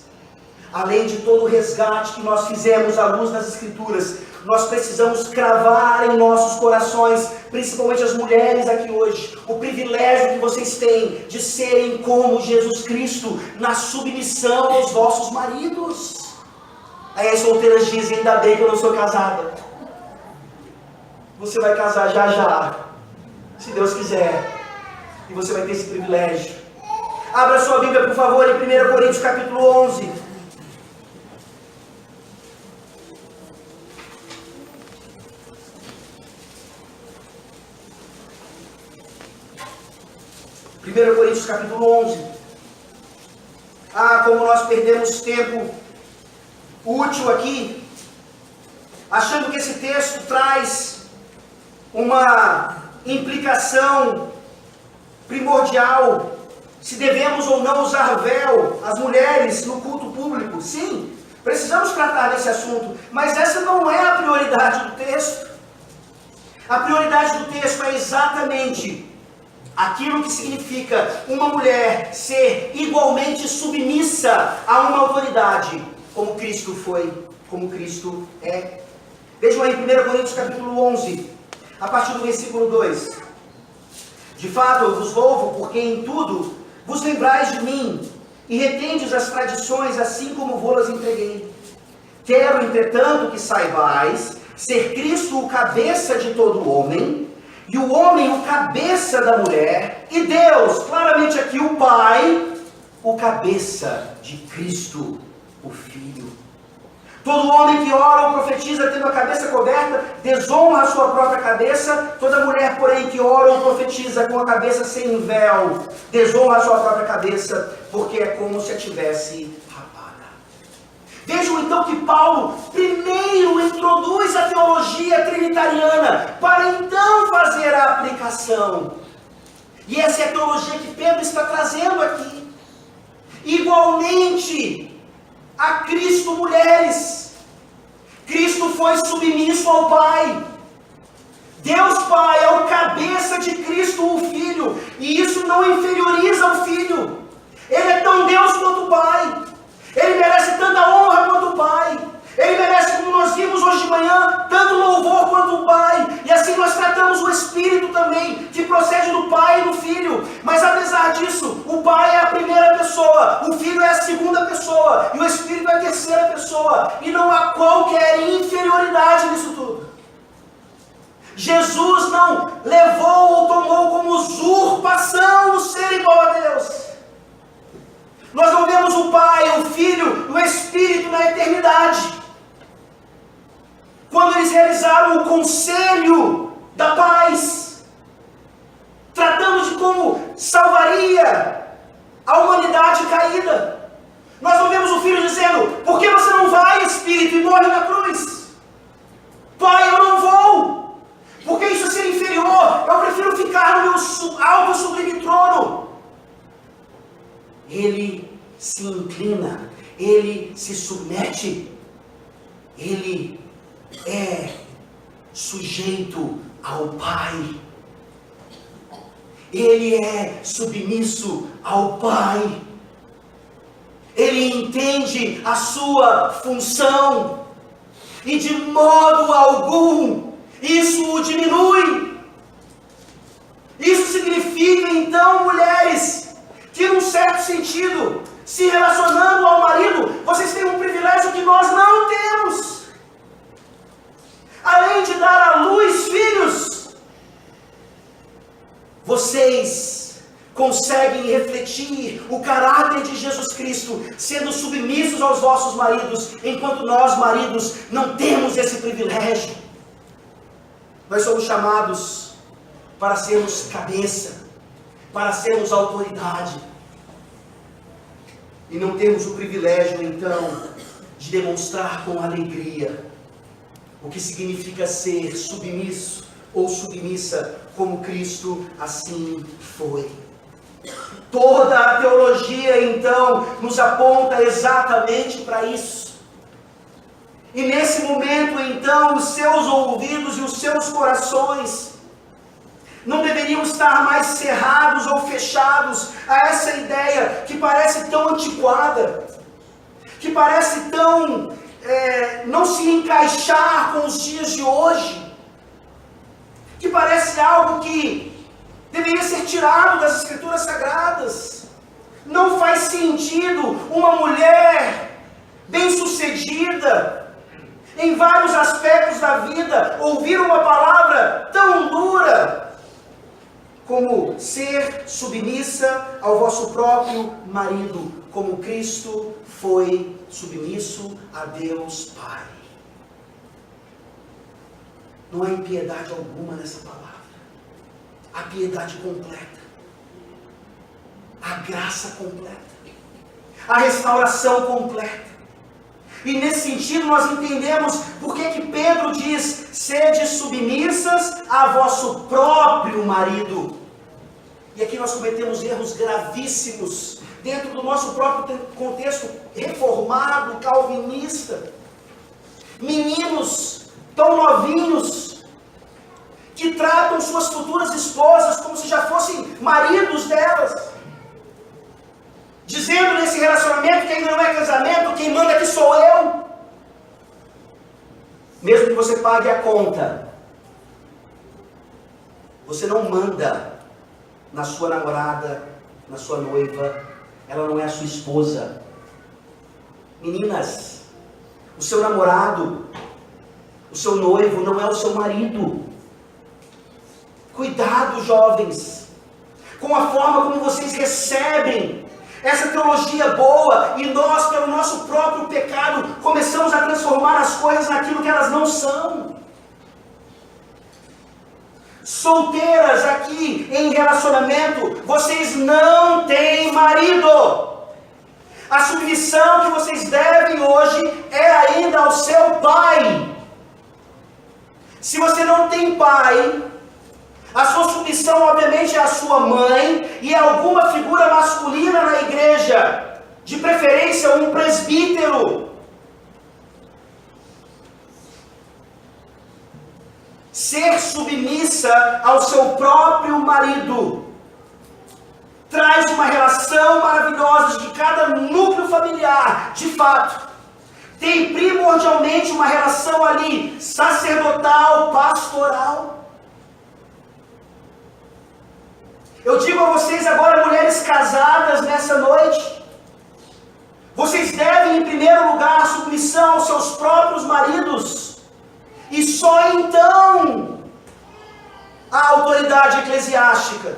além de todo o resgate que nós fizemos à luz das Escrituras, nós precisamos cravar em nossos corações, principalmente as mulheres aqui hoje, o privilégio que vocês têm de serem como Jesus Cristo, na submissão aos vossos maridos. Aí as solteiras dizem, ainda bem que eu não sou casada. Você vai casar já já, se Deus quiser, e você vai ter esse privilégio. Abra sua Bíblia, por favor, em 1 Coríntios capítulo 11. Primeiro Coríntios capítulo 11. Como nós perdemos tempo útil aqui, achando que esse texto traz uma implicação primordial, se devemos ou não usar véu, as mulheres no culto público. Sim, precisamos tratar desse assunto, mas essa não é a prioridade do texto. A prioridade do texto é exatamente aquilo que significa uma mulher ser igualmente submissa a uma autoridade, como Cristo foi, como Cristo é. Vejam aí 1 Coríntios capítulo 11, a partir do versículo 2. De fato, eu vos louvo, porque em tudo vos lembrais de mim, e retendes as tradições, assim como vou-las entreguei. Quero, entretanto, que saibais ser Cristo o cabeça de todo homem, e o homem o cabeça da mulher, e Deus, claramente aqui o Pai, o cabeça de Cristo, o Filho. Todo homem que ora ou profetiza tendo a cabeça coberta, desonra a sua própria cabeça. Toda mulher, porém, que ora ou profetiza com a cabeça sem véu, desonra a sua própria cabeça, porque é como se a tivesse rapada. Vejam então que Paulo primeiro introduz a teologia trinitariana, para então fazer a aplicação. E essa é a teologia que Pedro está trazendo aqui. Igualmente a Cristo, mulheres, Cristo foi submisso ao Pai. Deus Pai é o cabeça de Cristo, o Filho, e isso não inferioriza o Filho. Ele é tão Deus quanto o Pai. Ele merece tanta honra quanto o Pai. Ele merece, como nós vimos hoje de manhã, tanto louvor quanto o Pai. E assim nós tratamos o Espírito também, que procede do Pai e do Filho. Mas apesar disso, o Pai é a primeira pessoa, o Filho é a segunda pessoa, e o Espírito é a terceira pessoa. E não há qualquer inferioridade nisso tudo. Jesus não levou ou tomou como usurpação o ser igual a Deus. Nós não vemos o Pai, o Filho e o Espírito na eternidade. Quando eles realizaram o conselho da paz, tratando de como salvaria a humanidade caída, nós não vemos o Filho dizendo: por que você não vai, Espírito, e morre na cruz? Pai, eu não vou, porque isso é ser inferior, eu prefiro ficar no meu alto e sublime trono. Ele se inclina, ele se submete, ele é sujeito ao Pai, ele é submisso ao Pai, ele entende a sua função, e de modo algum isso o diminui. Isso significa então, mulheres, que num certo sentido, se relacionando ao marido, vocês têm um privilégio que nós não temos. Além de dar à luz filhos, vocês conseguem refletir o caráter de Jesus Cristo, sendo submissos aos vossos maridos, enquanto nós, maridos, não temos esse privilégio. Nós somos chamados para sermos cabeça, para sermos autoridade, e não temos o privilégio, então, de demonstrar com alegria o que significa ser submisso ou submissa, como Cristo assim foi. Toda a teologia, então, nos aponta exatamente para isso. E nesse momento, então, os seus ouvidos e os seus corações não deveriam estar mais cerrados ou fechados a essa ideia que parece tão antiquada, que que parece tão não se encaixar com os dias de hoje, que parece algo que deveria ser tirado das Escrituras Sagradas. Não faz sentido uma mulher bem-sucedida em vários aspectos da vida ouvir uma palavra tão dura como ser submissa ao vosso próprio marido, como Cristo foi submisso a Deus Pai. Não há impiedade alguma nessa palavra. A piedade completa, a graça completa, a restauração completa. E nesse sentido nós entendemos por que Pedro diz: sede submissas a vosso próprio marido. E aqui nós cometemos erros gravíssimos dentro do nosso próprio contexto reformado, calvinista. Meninos tão novinhos que tratam suas futuras esposas como se já fossem maridos delas, dizendo nesse relacionamento que ainda não é casamento, quem manda aqui sou eu. Mesmo que você pague a conta, você não manda na sua namorada, na sua noiva, ela não é a sua esposa. Meninas, o seu namorado, o seu noivo não é o seu marido. Cuidado, jovens, com a forma como vocês recebem essa teologia boa, e nós, pelo nosso próprio pecado, começamos a transformar as coisas naquilo que elas não são. Solteiras aqui em relacionamento, vocês não têm marido. A submissão que vocês devem hoje é ainda ao seu pai. Se você não tem pai, a sua submissão obviamente é a sua mãe e alguma figura masculina na igreja, de preferência um presbítero. Ser submissa ao seu próprio marido traz uma relação maravilhosa de cada núcleo familiar. De fato, tem primordialmente uma relação ali sacerdotal, pastoral. Eu digo a vocês agora, mulheres casadas, nessa noite, vocês devem em primeiro lugar submissão aos seus próprios maridos, e só então a autoridade eclesiástica.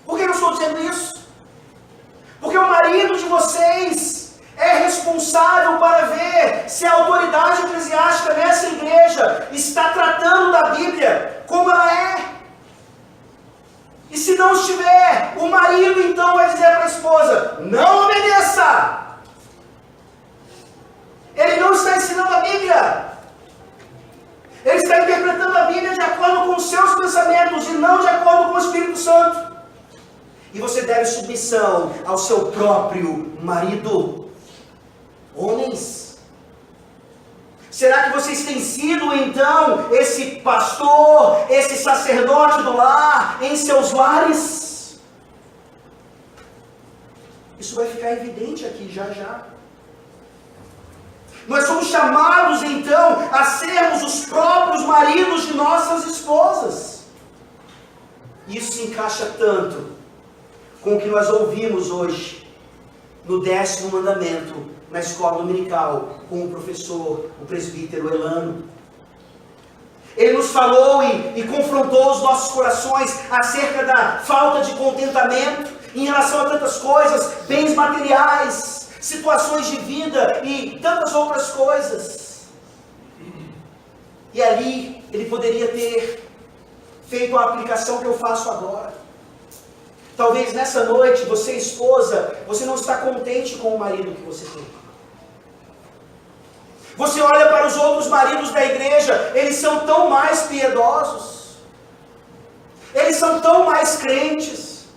Por que eu estou dizendo isso? Porque o marido de vocês é responsável para ver se a autoridade eclesiástica nessa igreja está tratando da Bíblia como ela é. E se não estiver, o marido então vai dizer para a esposa: não obedeça. Ele não está ensinando a Bíblia. Ele está interpretando a Bíblia de acordo com os seus pensamentos e não de acordo com o Espírito Santo. E você deve submissão ao seu próprio marido. Homens, será que vocês têm sido então esse pastor, esse sacerdote do lar em seus lares? Isso vai ficar evidente aqui já já. Nós somos chamados então a sermos os próprios maridos de nossas esposas. Isso se encaixa tanto com o que nós ouvimos hoje no 10º mandamento na escola dominical com o professor, o presbítero Elano. Ele nos falou e confrontou os nossos corações acerca da falta de contentamento em relação a tantas coisas, bens materiais, situações de vida e tantas outras coisas. E ali ele poderia ter feito a aplicação que eu faço agora. Talvez nessa noite, você esposa, você não está contente com o marido que você tem. Você olha para os outros maridos da igreja, eles são tão mais piedosos, eles são tão mais crentes.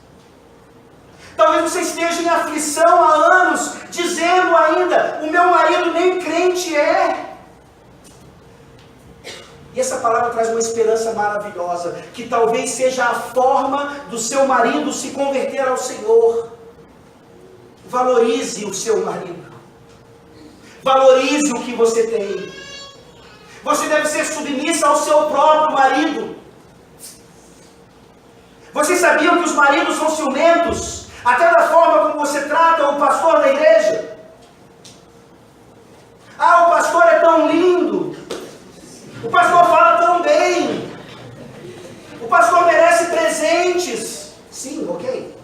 Talvez você esteja em aflição há anos, dizendo ainda: o meu marido nem crente é. E essa palavra traz uma esperança maravilhosa, que talvez seja a forma do seu marido se converter ao Senhor. Valorize o seu marido. Valorize o que você tem. Você deve ser submissa ao seu próprio marido. Vocês sabiam que os maridos são ciumentos? Até da forma como você trata o pastor da igreja. Ah, o pastor é tão lindo. O pastor fala tão bem. O pastor merece presentes. Sim, ok.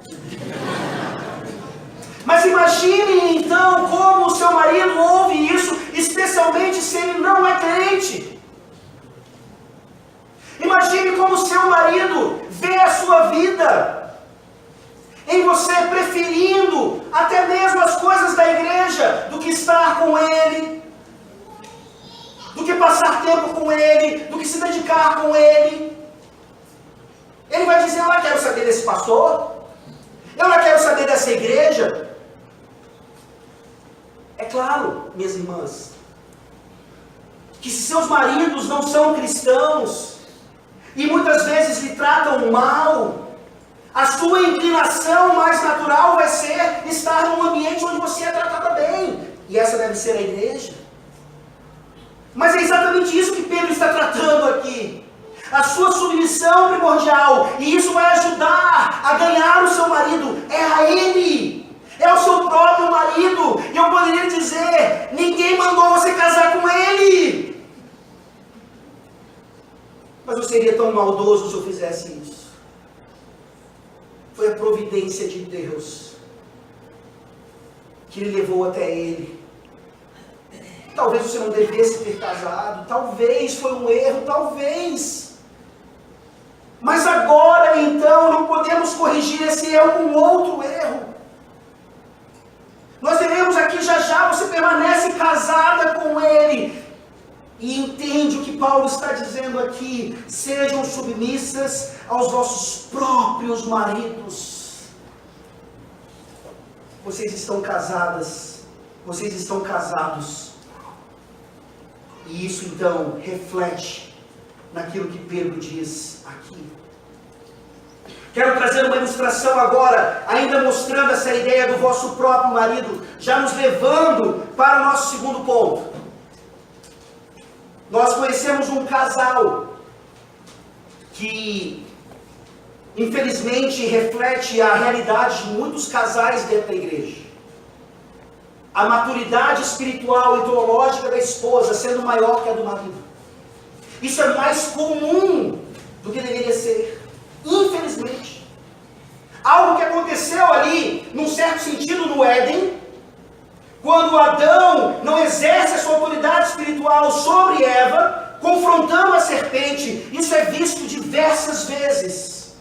Mas imagine então como o seu marido ouve isso, especialmente se ele não é crente. Imagine como o seu marido vê a sua vida, em você preferindo até mesmo as coisas da igreja, do que estar com ele, do que passar tempo com ele, do que se dedicar com ele. Ele vai dizer: eu não quero saber desse pastor, eu não quero saber dessa igreja. É claro, minhas irmãs, que se seus maridos não são cristãos, e muitas vezes lhe tratam mal, a sua inclinação mais natural vai ser estar num ambiente onde você é tratada bem. E essa deve ser a igreja. Mas é exatamente isso que Pedro está tratando aqui. A sua submissão primordial. E isso vai ajudar a ganhar o seu marido. É a ele. É o seu próprio marido. E eu poderia dizer: ninguém mandou você casar com ele. Mas eu seria tão maldoso se eu fizesse isso. Foi a providência de Deus que lhe levou até ele. Talvez você não devesse ter casado, talvez foi um erro, talvez. Mas agora então não podemos corrigir esse erro com outro erro. Nós veremos aqui já você permanece casada com ele. E entende o que Paulo está dizendo aqui: sejam submissas aos vossos próprios maridos. Vocês estão casadas, vocês estão casados. E isso então reflete naquilo que Pedro diz aqui. Quero trazer uma ilustração agora, ainda mostrando essa ideia do vosso próprio marido, já nos levando para o nosso segundo ponto. Nós conhecemos um casal que, infelizmente, reflete a realidade de muitos casais dentro da igreja. A maturidade espiritual e teológica da esposa sendo maior que a do marido. Isso é mais comum do que deveria ser, infelizmente. Algo que aconteceu ali, num certo sentido, no Éden, quando Adão não exerce a sua autoridade espiritual sobre Eva, confrontando a serpente. Isso é visto diversas vezes.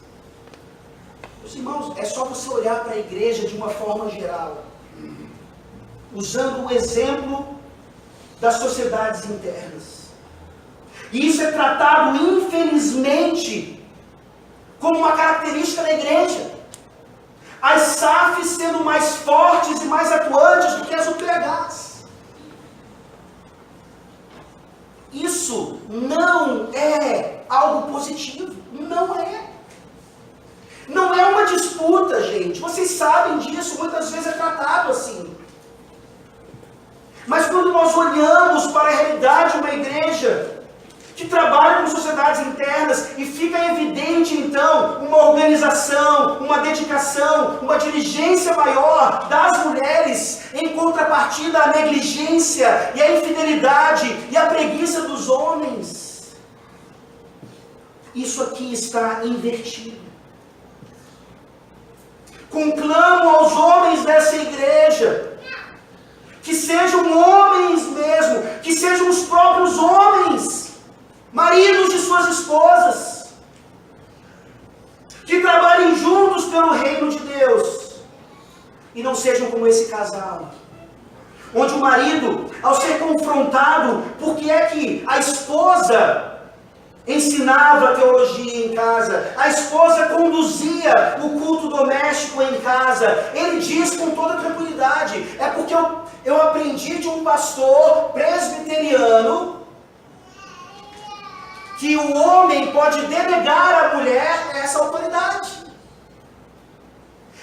Meus irmãos, é só você olhar para a igreja de uma forma geral, usando o exemplo das sociedades internas. E isso é tratado, infelizmente, como uma característica da igreja. As SAFs sendo mais fortes e mais atuantes do que as UPHs. Isso não é algo positivo. Não é. Não é uma disputa, gente. Vocês sabem disso, muitas vezes é tratado assim. Mas quando nós olhamos para a realidade de uma igreja que trabalha com sociedades internas, e fica evidente então uma organização, uma dedicação, uma diligência maior das mulheres, em contrapartida à negligência e à infidelidade e à preguiça dos homens. Isso aqui está invertido. Conclamo aos homens dessa igreja que sejam homens mesmo, que sejam os próprios homens, maridos de suas esposas, que trabalhem juntos pelo reino de Deus, e não sejam como esse casal, onde o marido, ao ser confrontado, porque é que a esposa ensinava a teologia em casa, a esposa conduzia o culto doméstico em casa, ele diz com toda tranquilidade: é porque eu aprendi de um pastor presbiteriano que o homem pode delegar à mulher essa autoridade.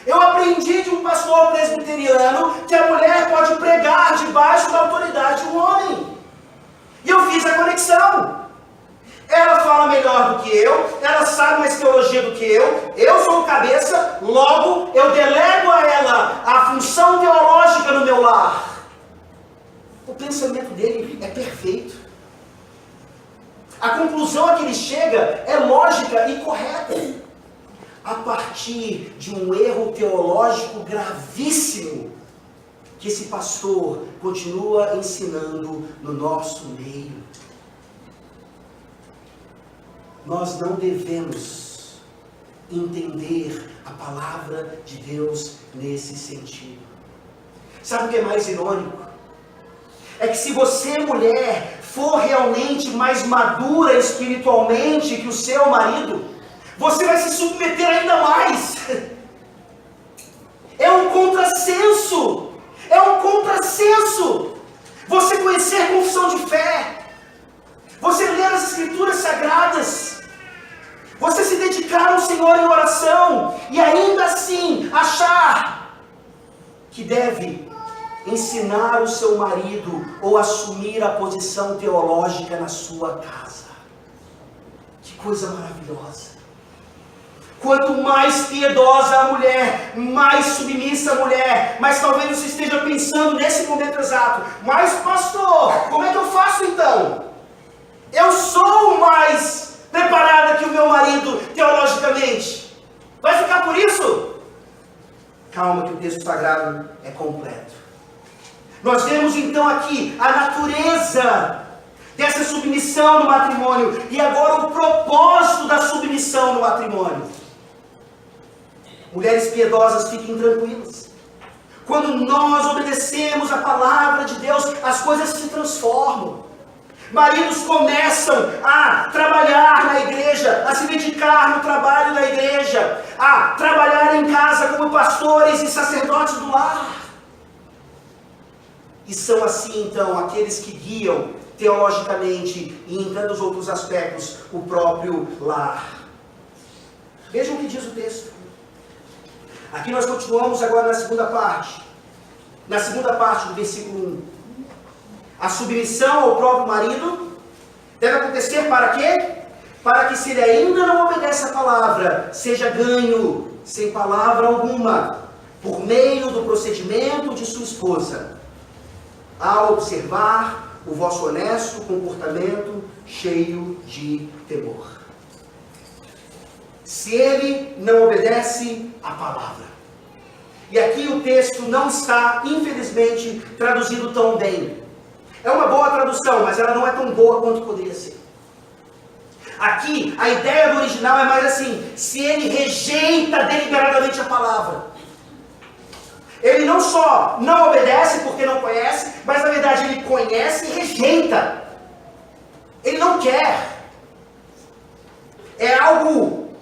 Eu aprendi de um pastor presbiteriano que a mulher pode pregar debaixo da autoridade que eu, ela sabe mais teologia do que eu sou o cabeça, logo eu delego a ela a função teológica no meu lar. O pensamento dele é perfeito. A conclusão a que ele chega é lógica e correta. A partir de um erro teológico gravíssimo que esse pastor continua ensinando no nosso meio. Nós não devemos entender a palavra de Deus nesse sentido. Sabe o que é mais irônico? É que se você, mulher, for realmente mais madura espiritualmente que o seu marido, você vai se submeter ainda mais. É um contrassenso. É um contrassenso. Você conhecer confissão de fé, você ler as Escrituras Sagradas, você se dedicar ao Senhor em oração, e ainda assim achar que deve ensinar o seu marido ou assumir a posição teológica na sua casa. Que coisa maravilhosa! Quanto mais piedosa a mulher, mais submissa a mulher, mas talvez você esteja pensando nesse momento exato, mas pastor, como é que eu faço então? Eu sou mais preparada que o meu marido teologicamente. Vai ficar por isso? Calma que o texto sagrado é completo. Nós vemos então aqui a natureza dessa submissão no matrimônio e agora o propósito da submissão no matrimônio. Mulheres piedosas, fiquem tranquilas. Quando nós obedecemos a palavra de Deus, as coisas se transformam. Maridos começam a trabalhar na igreja, a se dedicar no trabalho da igreja, a trabalhar em casa como pastores e sacerdotes do lar. E são assim então aqueles que guiam teologicamente e em tantos outros aspectos o próprio lar. Vejam o que diz o texto. Aqui nós continuamos agora na segunda parte. Na segunda parte do versículo 1. A submissão ao próprio marido deve acontecer para quê? Para que, se ele ainda não obedece a palavra, seja ganho sem palavra alguma, por meio do procedimento de sua esposa, ao observar o vosso honesto comportamento cheio de temor. Se ele não obedece à palavra. E aqui o texto não está, infelizmente, traduzido tão bem. É uma boa tradução, mas ela não é tão boa quanto poderia ser. Aqui, a ideia do original é mais assim: se ele rejeita deliberadamente a palavra. Ele não só não obedece porque não conhece, mas na verdade ele conhece e rejeita. Ele não quer. É algo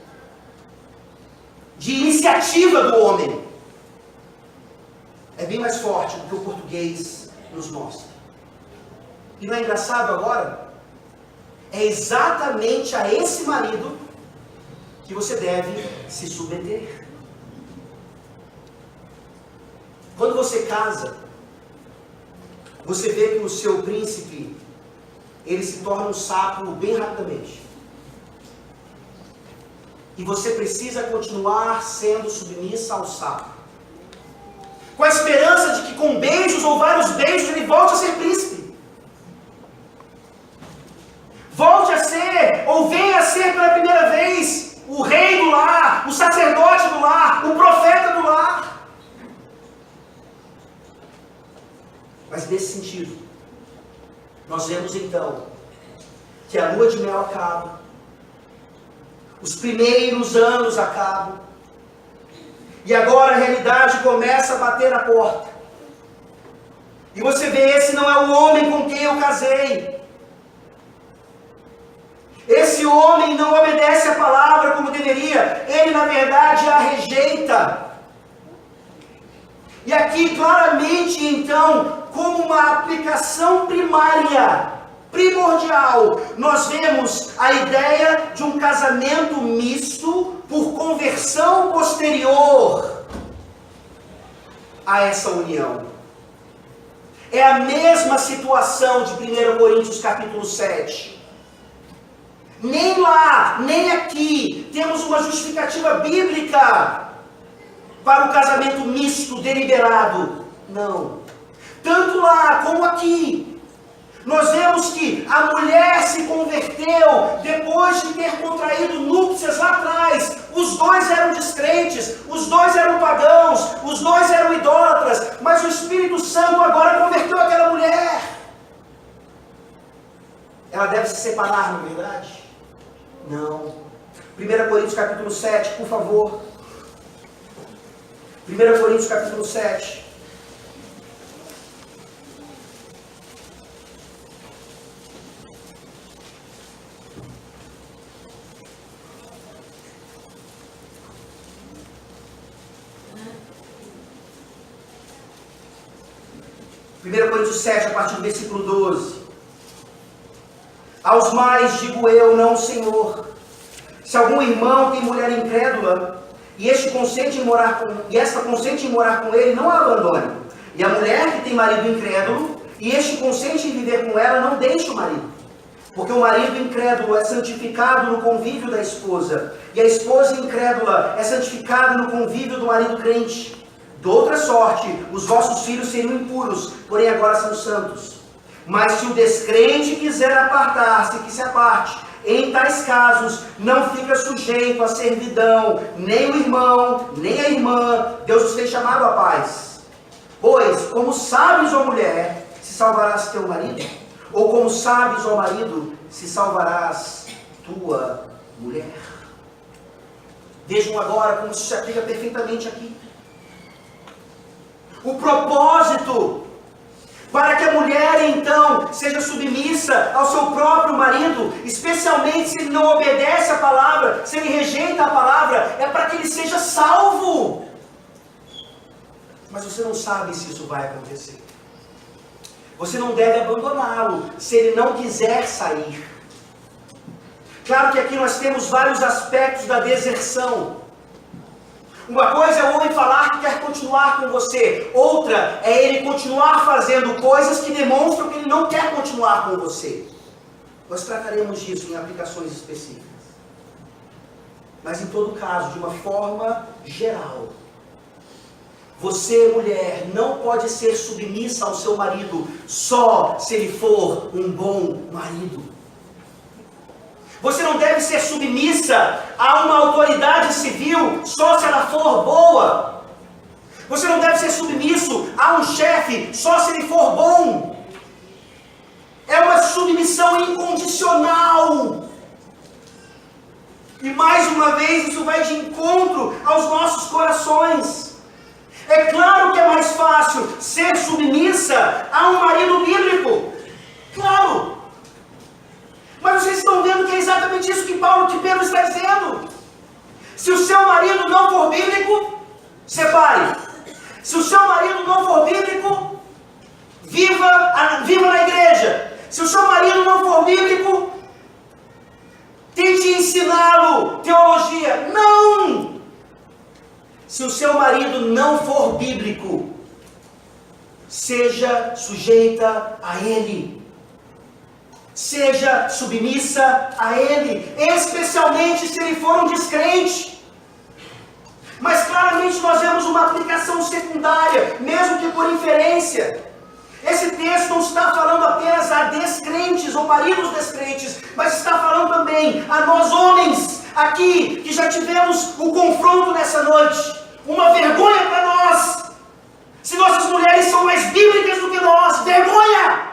de iniciativa do homem. É bem mais forte do que o português nos mostra. E não é engraçado agora? É exatamente a esse marido que você deve se submeter. Quando você casa, você vê que o seu príncipe, ele se torna um sapo bem rapidamente. E você precisa continuar sendo submissa ao sapo, com a esperança de que com beijos ou vários beijos ele volte a ser príncipe. Volte a ser, ou venha a ser pela primeira vez, o rei do lar, o sacerdote do lar, o profeta do lar. Mas nesse sentido, nós vemos então que a lua de mel acaba, os primeiros anos acabam, e agora a realidade começa a bater na porta. E você vê, esse não é o homem com quem eu casei. Esse homem não obedece a palavra como deveria, ele na verdade a rejeita. E aqui claramente então, como uma aplicação primária, primordial, nós vemos a ideia de um casamento misto por conversão posterior a essa união. É a mesma situação de 1 Coríntios capítulo 7. Nem lá, nem aqui temos uma justificativa bíblica para o casamento misto, deliberado. Não. Tanto lá como aqui, nós vemos que a mulher se converteu depois de ter contraído núpcias lá atrás. Os dois eram descrentes, os dois eram pagãos, os dois eram idólatras, mas o Espírito Santo agora converteu aquela mulher. Ela deve se separar, não é verdade? Não. 1 Coríntios capítulo 7, por favor. 1 Coríntios capítulo 7. Coríntios 7, a partir do versículo 12. Aos mais digo eu, não Senhor. Se algum irmão tem mulher incrédula, e esta consente em morar com ele, não a abandone. E a mulher que tem marido incrédulo, e este consente em viver com ela, não deixe o marido. Porque o marido incrédulo é santificado no convívio da esposa, e a esposa incrédula é santificada no convívio do marido crente. De outra sorte, os vossos filhos seriam impuros, porém agora são santos. Mas se o descrente quiser apartar-se, que se aparte. Em tais casos, não fica sujeito à servidão, nem o irmão, nem a irmã. Deus os tem chamado à paz. Pois, como sabes, ó mulher, se salvarás teu marido? Ou como sabes, ó marido, se salvarás tua mulher? Vejam agora como isso se aplica perfeitamente aqui. O propósito para que a mulher então seja submissa ao seu próprio marido, especialmente se ele não obedece à palavra, se ele rejeita a palavra, é para que ele seja salvo. Mas você não sabe se isso vai acontecer. Você não deve abandoná-lo se ele não quiser sair. Claro que aqui nós temos vários aspectos da deserção. Uma coisa é o homem falar que quer continuar com você. Outra é ele continuar fazendo coisas que demonstram que ele não quer continuar com você. Nós trataremos disso em aplicações específicas. Mas em todo caso, de uma forma geral, você, mulher, não pode ser submissa ao seu marido só se ele for um bom marido. Você não deve ser submissa a uma autoridade civil só se ela for boa. Você não deve ser submisso a um chefe só se ele for bom. É uma submissão incondicional. E mais uma vez isso vai de encontro aos nossos corações. É claro que é mais fácil ser submissa a um marido bíblico. Claro. Mas vocês estão vendo que é exatamente isso que Pedro está dizendo. Se o seu marido não for bíblico, separe. Se o seu marido não for bíblico, viva na igreja. Se o seu marido não for bíblico, tente ensiná-lo teologia. Não! Se o seu marido não for bíblico, seja sujeita a ele. Seja submissa a ele, especialmente se ele for um descrente. Mas claramente nós vemos uma aplicação secundária, mesmo que por inferência. Esse texto não está falando apenas a descrentes ou maridos descrentes, mas está falando também a nós homens, aqui, que já tivemos o confronto nessa noite. Uma vergonha para nós, se nossas mulheres são mais bíblicas do que nós. Vergonha!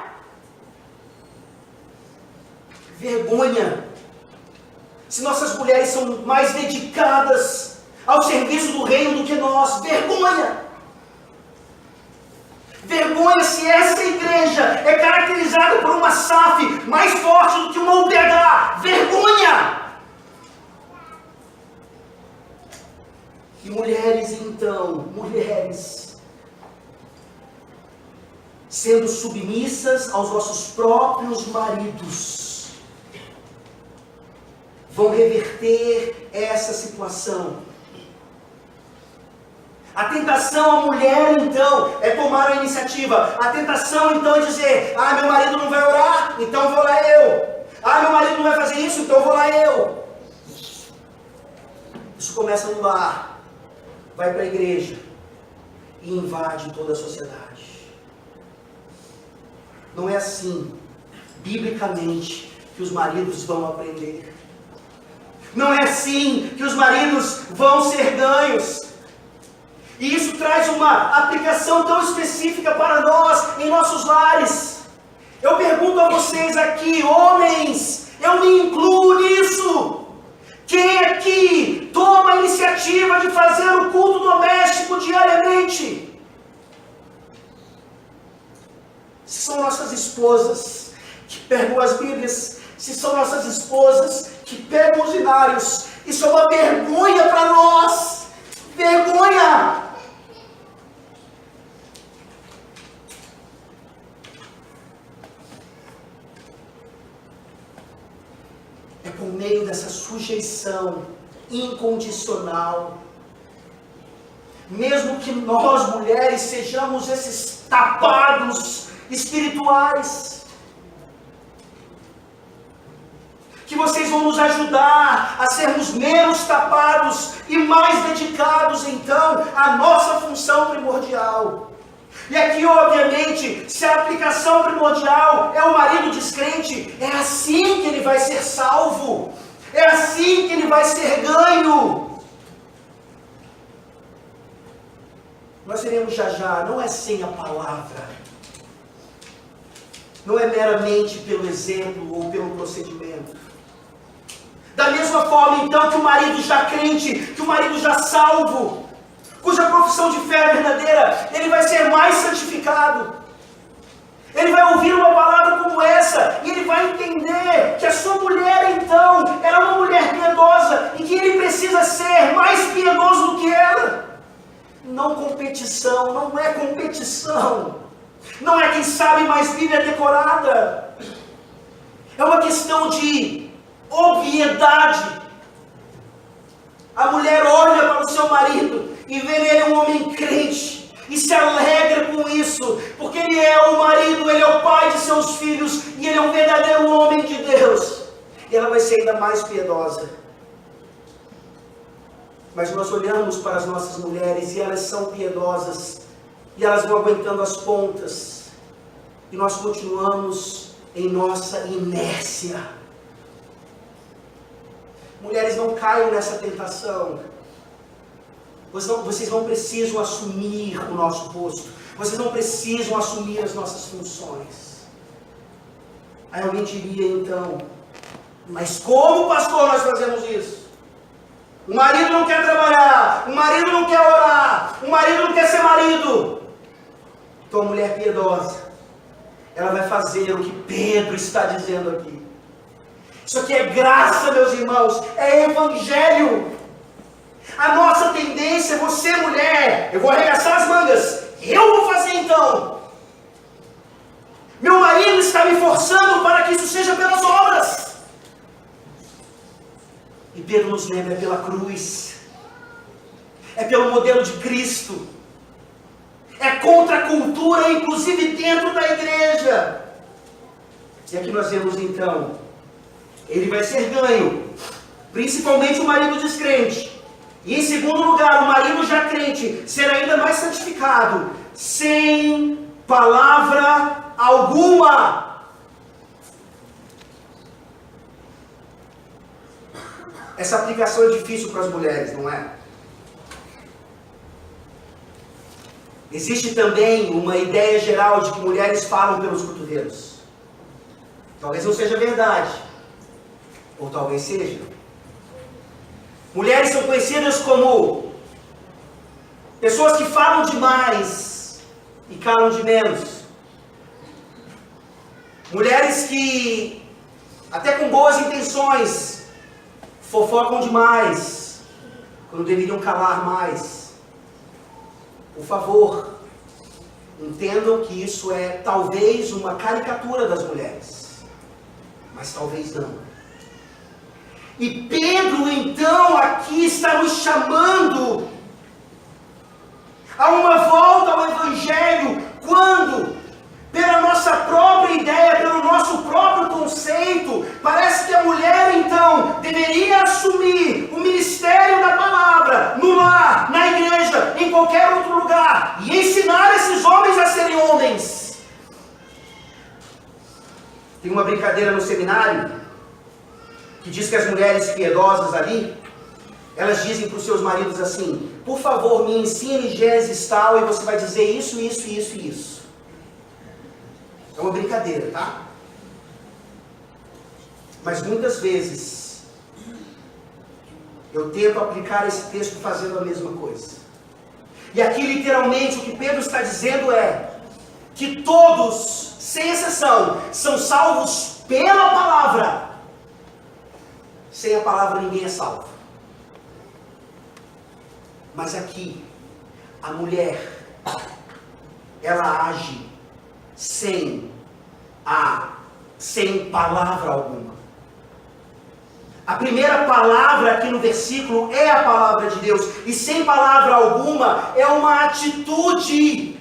Vergonha, se nossas mulheres são mais dedicadas ao serviço do reino do que nós. Vergonha! Vergonha se essa igreja é caracterizada por uma SAF mais forte do que uma UPH. Vergonha! E mulheres então, sendo submissas aos vossos próprios maridos, vão reverter essa situação. A tentação à mulher, então, é tomar a iniciativa. A tentação, então, é dizer: meu marido não vai orar. então vou lá eu. Ah, meu marido não vai fazer isso, então vou lá eu. Isso começa no lar, vai para a igreja e invade toda a sociedade. Não é assim, biblicamente, que os maridos vão aprender. Não é assim que os maridos vão ser ganhos. E isso traz uma aplicação tão específica para nós, em nossos lares. Eu pergunto a vocês aqui, homens, eu me incluo nisso. Quem aqui toma a iniciativa de fazer o culto doméstico diariamente? Se são nossas esposas que pegam as Bíblias, se são nossas esposas que pegam os inários, isso é uma vergonha para nós. Vergonha! É por meio dessa sujeição incondicional, mesmo que nós mulheres sejamos esses tapados espirituais, que vocês vão nos ajudar a sermos menos tapados e mais dedicados então à nossa função primordial. E aqui, obviamente, se a aplicação primordial é o marido descrente, é assim que ele vai ser salvo, é assim que ele vai ser ganho. Nós veremos já, não é sem a palavra, não é meramente pelo exemplo ou pelo procedimento. Da mesma forma, então, que o marido já crente, que o marido já salvo, cuja profissão de fé é verdadeira, ele vai ser mais santificado. Ele vai ouvir uma palavra como essa, e ele vai entender que a sua mulher, então, ela é uma mulher piedosa, e que ele precisa ser mais piedoso do que ela. Não competição, não é competição. Não é quem sabe mais Bíblia decorada. É uma questão de obviedade. A mulher olha para o seu marido e vê nele um homem crente, e se alegra com isso, porque ele é o marido, ele é o pai de seus filhos, e ele é um verdadeiro homem de Deus. E ela vai ser ainda mais piedosa. Mas nós olhamos para as nossas mulheres, e elas são piedosas, e elas vão aguentando as pontas, e nós continuamos em nossa inércia. Mulheres, não caiam nessa tentação. Vocês não precisam assumir o nosso posto. Vocês não precisam assumir as nossas funções. Aí alguém diria então, mas como, pastor, nós fazemos isso? O marido não quer trabalhar, o marido não quer orar, o marido não quer ser marido. Então a mulher piedosa, ela vai fazer o que Pedro está dizendo aqui. Isso aqui é graça, meus irmãos, é evangelho. A nossa tendência, você mulher, eu vou arregaçar as mangas, eu vou fazer então. Meu marido está me forçando para que isso seja pelas obras. E Pedro nos lembra, é pela cruz, é pelo modelo de Cristo, é contra a cultura, inclusive dentro da igreja. E aqui nós vemos então, ele vai ser ganho, principalmente o marido descrente. E em segundo lugar, o marido já crente será ainda mais santificado, sem palavra alguma. Essa aplicação é difícil para as mulheres, não é? Existe também uma ideia geral de que mulheres falam pelos cotovelos. Talvez não seja verdade, ou talvez seja. Mulheres são conhecidas como pessoas que falam demais e calam de menos. Mulheres que, até com boas intenções, fofocam demais, quando deveriam calar mais. Por favor, entendam que isso é talvez uma caricatura das mulheres, mas talvez não. E Pedro, então, aqui está nos chamando a uma volta ao Evangelho, quando, pela nossa própria ideia, pelo nosso próprio Tem uma brincadeira no seminário que diz que as mulheres piedosas ali, elas dizem para os seus maridos assim: por favor, me ensine Gênesis tal, e você vai dizer isso, isso, isso e isso. É uma brincadeira, tá? Mas muitas vezes eu tento aplicar esse texto fazendo a mesma coisa. E aqui literalmente o que Pedro está dizendo é que todos, sem exceção, são salvos pela palavra. Sem a palavra ninguém é salvo. Mas aqui, a mulher, ela age sem palavra alguma. A primeira palavra aqui no versículo é a palavra de Deus. E sem palavra alguma é uma atitude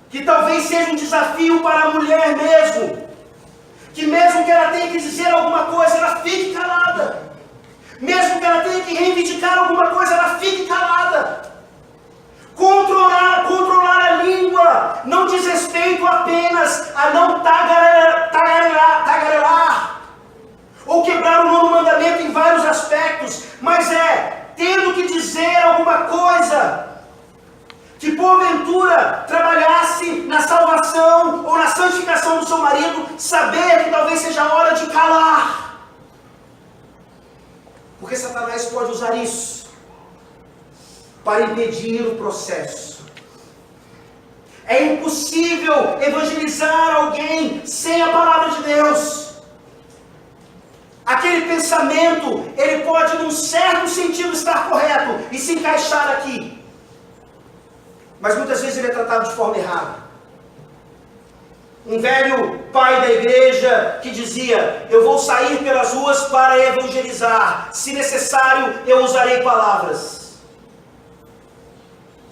que talvez seja um desafio para a mulher mesmo. Que mesmo que ela tenha que dizer alguma coisa, ela fique calada. Mesmo que ela tenha que reivindicar alguma coisa, ela fique calada. Controlar a língua não diz respeito apenas a não tagarelar ou quebrar o nono mandamento em vários aspectos, mas tendo que dizer alguma coisa que porventura trabalhasse na salvação ou na santificação do seu marido, saber que talvez seja a hora de calar. Porque Satanás pode usar isso para impedir o processo. É impossível evangelizar alguém sem a palavra de Deus. Aquele pensamento, ele pode num certo sentido estar correto e se encaixar aqui. Mas muitas vezes ele é tratado de forma errada. Um velho pai da igreja que dizia: eu vou sair pelas ruas para evangelizar, se necessário eu usarei palavras.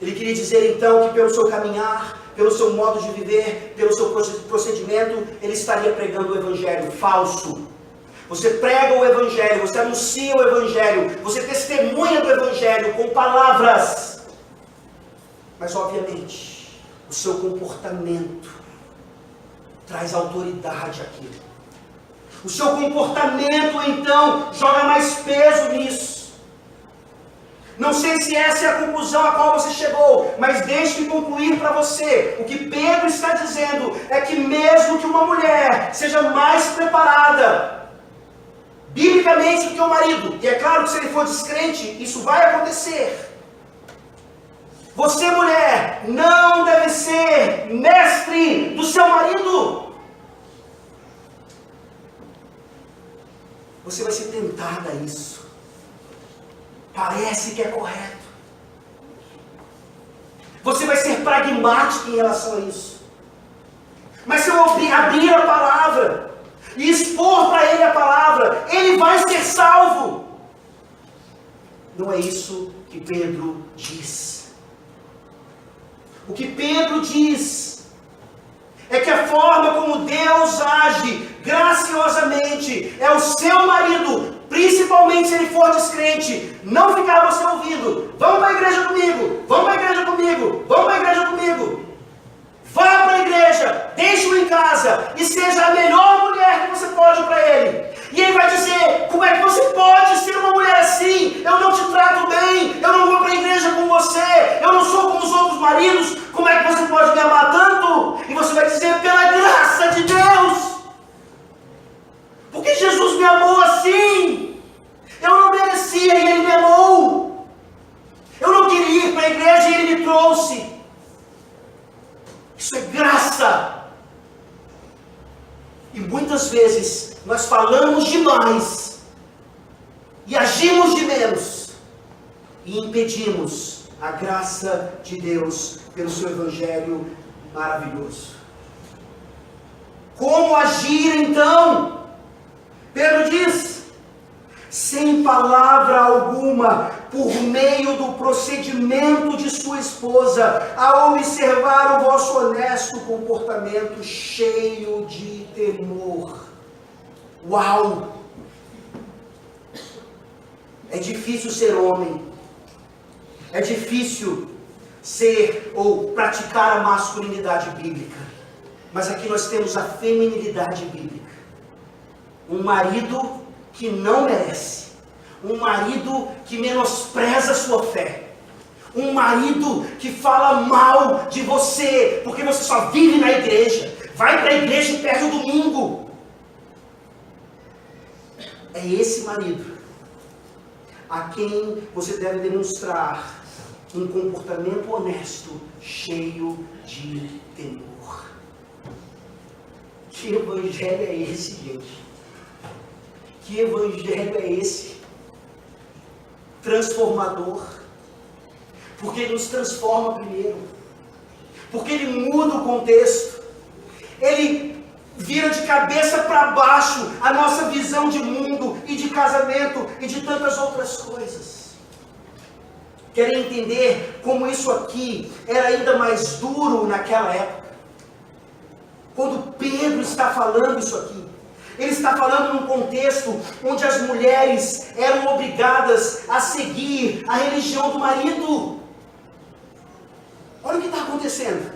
Ele queria dizer então que pelo seu caminhar, pelo seu modo de viver, pelo seu procedimento, ele estaria pregando o evangelho falso. Você prega o evangelho, você anuncia o evangelho, você testemunha do evangelho com palavras. Mas obviamente, o seu comportamento traz autoridade àquilo. O seu comportamento então joga mais peso nisso. Não sei se essa é a conclusão a qual você chegou, mas deixe-me concluir para você. O que Pedro está dizendo é que mesmo que uma mulher seja mais preparada biblicamente do que o marido, e é claro que se ele for descrente, isso vai acontecer. Você, mulher, não deve ser mestre do seu marido. Você vai ser tentada a isso. Parece que é correto. Você vai ser pragmático em relação a isso. Mas se eu abrir a palavra e expor para ele a palavra, ele vai ser salvo. Não é isso que Pedro diz. O que Pedro diz é que a forma como Deus age graciosamente é o seu marido, principalmente se ele for descrente, não ficar você ouvindo: vamos para a igreja comigo, vamos para a igreja comigo, vamos para a igreja comigo. Vá para a igreja, deixe-o em casa e seja a melhor mulher que você pode para ele. E ele vai dizer: como é que você pode ser uma mulher assim? Eu não te trato bem, eu não vou para a igreja com você, eu não sou como os outros maridos, como é que você pode me amar tanto? E você vai dizer: pela graça de Deus, porque Jesus me amou assim, eu não merecia e ele me amou. Eu não queria ir para a igreja e ele me trouxe. Isso é graça. E muitas vezes nós falamos demais e agimos de menos e impedimos a graça de Deus pelo seu evangelho maravilhoso. Como agir então? Pedro diz: sem palavra alguma, por meio do procedimento de sua esposa, a observar o vosso honesto comportamento cheio de temor. Uau! É difícil ser homem. É difícil ser ou praticar a masculinidade bíblica. Mas aqui nós temos a feminilidade bíblica. Um marido que não merece. Um marido que menospreza a sua fé. Um marido que fala mal de você, porque você só vive na igreja. Vai para a igreja e perde o domingo. É esse marido a quem você deve demonstrar um comportamento honesto, cheio de temor. Que evangelho é esse, gente? Que evangelho é esse? Transformador. Porque ele nos transforma primeiro. Porque ele muda o contexto. Ele vira de cabeça para baixo a nossa visão de mundo e de casamento e de tantas outras coisas. Querem entender como isso aqui era ainda mais duro naquela época? Quando Pedro está falando isso aqui, ele está falando num contexto onde as mulheres eram obrigadas a seguir a religião do marido. Olha o que está acontecendo.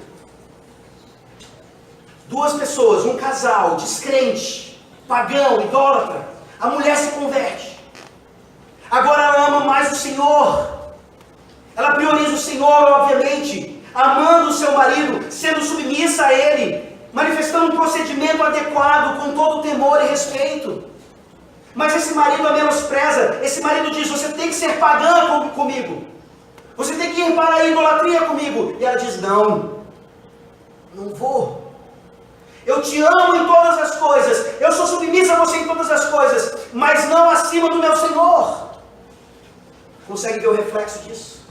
Duas pessoas, um casal descrente, pagão, idólatra. A mulher se converte. Agora ela ama mais o Senhor. Ela prioriza o Senhor, obviamente, amando o seu marido, sendo submissa a ele, manifestando um procedimento adequado, com todo temor e respeito. Mas esse marido a menospreza. Esse marido diz: você tem que ser pagã comigo. Você tem que ir para a idolatria comigo. E ela diz: não vou. Eu te amo em todas as coisas, eu sou submissa a você em todas as coisas, mas não acima do meu Senhor. Consegue ver o reflexo disso?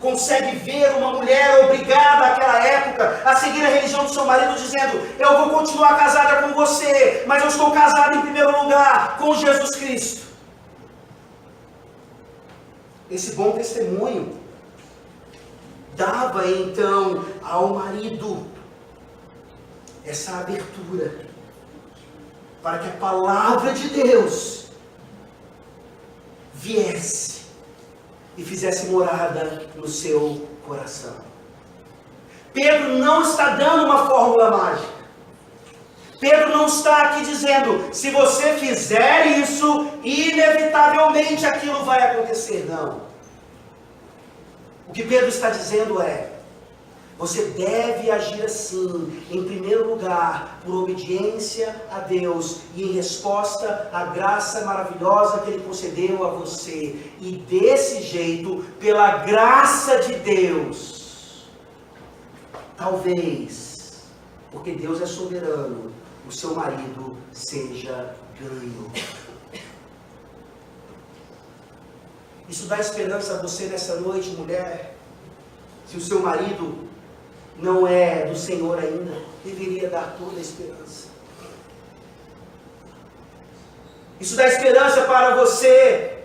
Consegue ver uma mulher obrigada naquela época a seguir a religião do seu marido, dizendo: eu vou continuar casada com você, mas eu estou casada em primeiro lugar com Jesus Cristo. Esse bom testemunho dava então ao marido essa abertura para que a palavra de Deus viesse e fizesse morada no seu coração. Pedro não está dando uma fórmula mágica. Pedro não está aqui dizendo: se você fizer isso, inevitavelmente aquilo vai acontecer. Não. O que Pedro está dizendo é: você deve agir assim, em primeiro lugar, por obediência a Deus e em resposta à graça maravilhosa que Ele concedeu a você. E desse jeito, pela graça de Deus, talvez, porque Deus é soberano, o seu marido seja ganho. Isso dá esperança a você nessa noite, mulher? Se o seu marido não é do Senhor ainda, deveria dar toda a esperança. Isso dá esperança para você,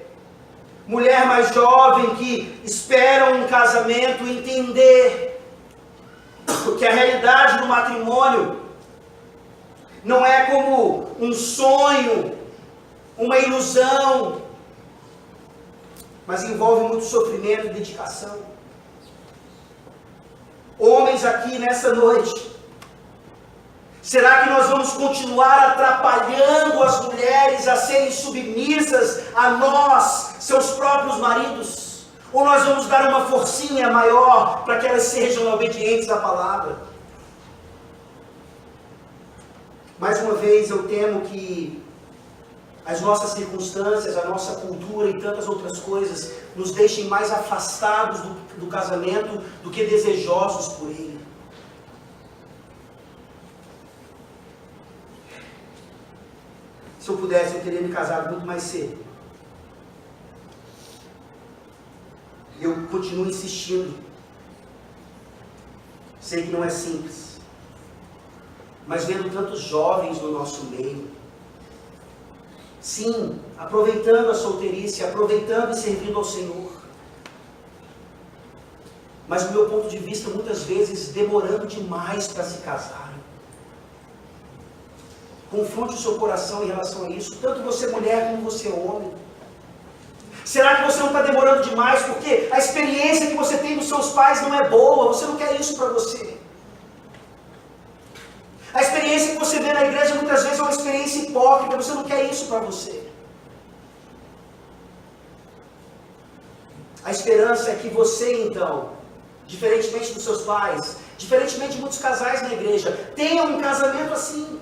mulher mais jovem que espera um casamento, entender que a realidade do matrimônio não é como um sonho, uma ilusão, mas envolve muito sofrimento e dedicação. Homens aqui nessa noite, será que nós vamos continuar atrapalhando as mulheres a serem submissas a nós, seus próprios maridos? Ou nós vamos dar uma forcinha maior para que elas sejam obedientes à palavra? Mais uma vez, eu temo que as nossas circunstâncias, a nossa cultura e tantas outras coisas nos deixem mais afastados do casamento do que desejosos por ele. Se eu pudesse, eu teria me casado muito mais cedo. E eu continuo insistindo. Sei que não é simples. Mas vendo tantos jovens no nosso meio, sim, aproveitando a solteirice, aproveitando e servindo ao Senhor. Mas do meu ponto de vista, muitas vezes demorando demais para se casarem. Confronte o seu coração em relação a isso, tanto você mulher como você homem. Será que você não está demorando demais porque a experiência que você tem dos seus pais não é boa? Você não quer isso para você. experiência que você vê na igreja muitas vezes é uma experiência hipócrita. Você não quer isso para você. A esperança é que você, então, diferentemente dos seus pais, diferentemente de muitos casais na igreja, tenha um casamento assim.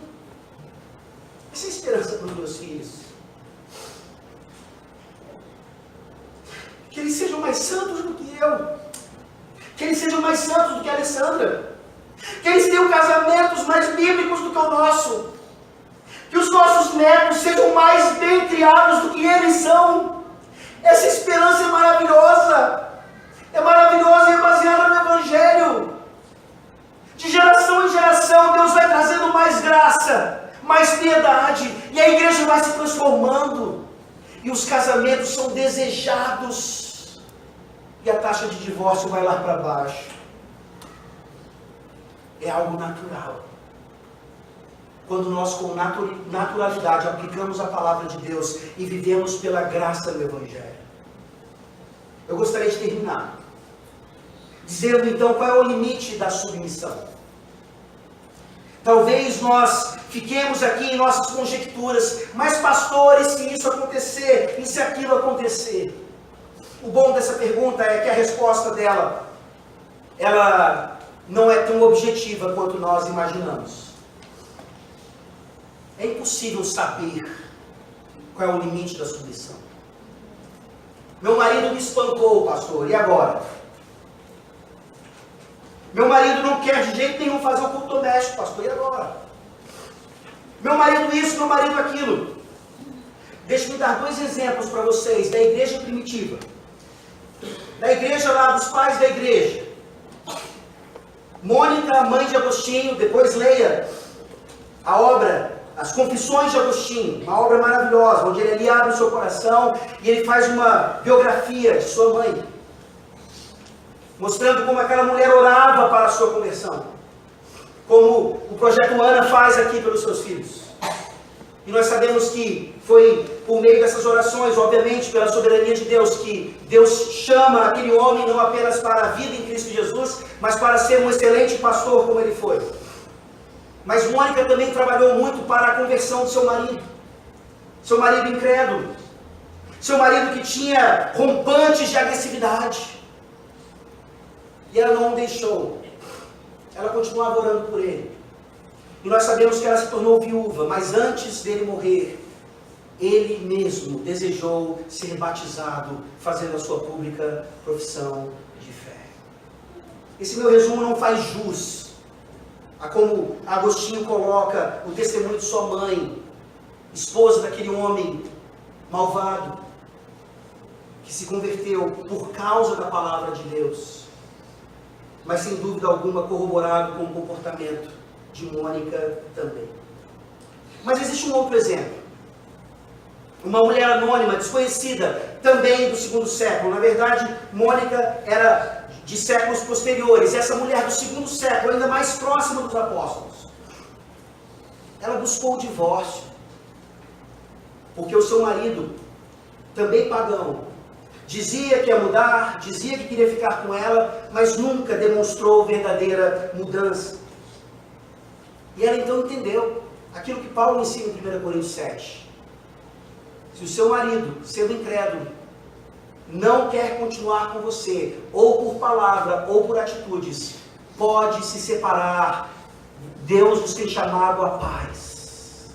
Essa é a esperança para os meus filhos. Que eles sejam mais santos do que eu. Que eles sejam mais santos do que a Alessandra. Que eles tenham casamentos mais bíblicos do que o nosso. Que os nossos netos sejam mais bem criados do que eles são. Essa esperança é maravilhosa. É maravilhosa e é baseada no Evangelho. De geração em geração, Deus vai trazendo mais graça, mais piedade. E a igreja vai se transformando. E os casamentos são desejados. E a taxa de divórcio vai lá para baixo. É algo natural. Quando nós com naturalidade aplicamos a palavra de Deus e vivemos pela graça do Evangelho. Eu gostaria de terminar dizendo então qual é o limite da submissão. Talvez nós fiquemos aqui em nossas conjecturas, mas pastores, se isso acontecer, e se aquilo acontecer. O bom dessa pergunta é que a resposta dela, ela não é tão objetiva quanto nós imaginamos. É impossível saber qual é o limite da submissão. Meu marido me espancou, pastor, e agora? Meu marido não quer de jeito nenhum fazer o culto doméstico, pastor, e agora? Meu marido isso, meu marido aquilo. Deixa-me dar 2 exemplos para vocês da igreja primitiva. Da igreja lá, dos pais da igreja. Mônica, mãe de Agostinho, depois leia a obra As Confissões de Agostinho, uma obra maravilhosa, onde ele ali abre o seu coração e ele faz uma biografia de sua mãe, mostrando como aquela mulher orava para a sua conversão, como o Projeto Ana faz aqui pelos seus filhos. E nós sabemos que foi por meio dessas orações, obviamente pela soberania de Deus, que Deus chama aquele homem não apenas para a vida em Cristo Jesus, mas para ser um excelente pastor como ele foi. Mas Mônica também trabalhou muito para a conversão do seu marido incrédulo, seu marido que tinha rompantes de agressividade. E ela não o deixou, ela continuava orando por ele. E nós sabemos que ela se tornou viúva, mas antes dele morrer, ele mesmo desejou ser batizado, fazendo a sua pública profissão de fé. Esse meu resumo não faz jus a como Agostinho coloca o testemunho de sua mãe, esposa daquele homem malvado, que se converteu por causa da palavra de Deus, mas sem dúvida alguma corroborado com o comportamento de Mônica também. Mas existe um outro exemplo. Uma mulher anônima, desconhecida, também do 2º século. Na verdade, Mônica era de séculos posteriores. Essa mulher do 2º século, ainda mais próxima dos apóstolos. Ela buscou o divórcio, porque o seu marido, também pagão, dizia que ia mudar, dizia que queria ficar com ela, mas nunca demonstrou verdadeira mudança. E ela então entendeu aquilo que Paulo ensina em 1 Coríntios 7. Se o seu marido, sendo incrédulo, não quer continuar com você, ou por palavra, ou por atitudes, pode se separar. Deus nos tem chamado à paz.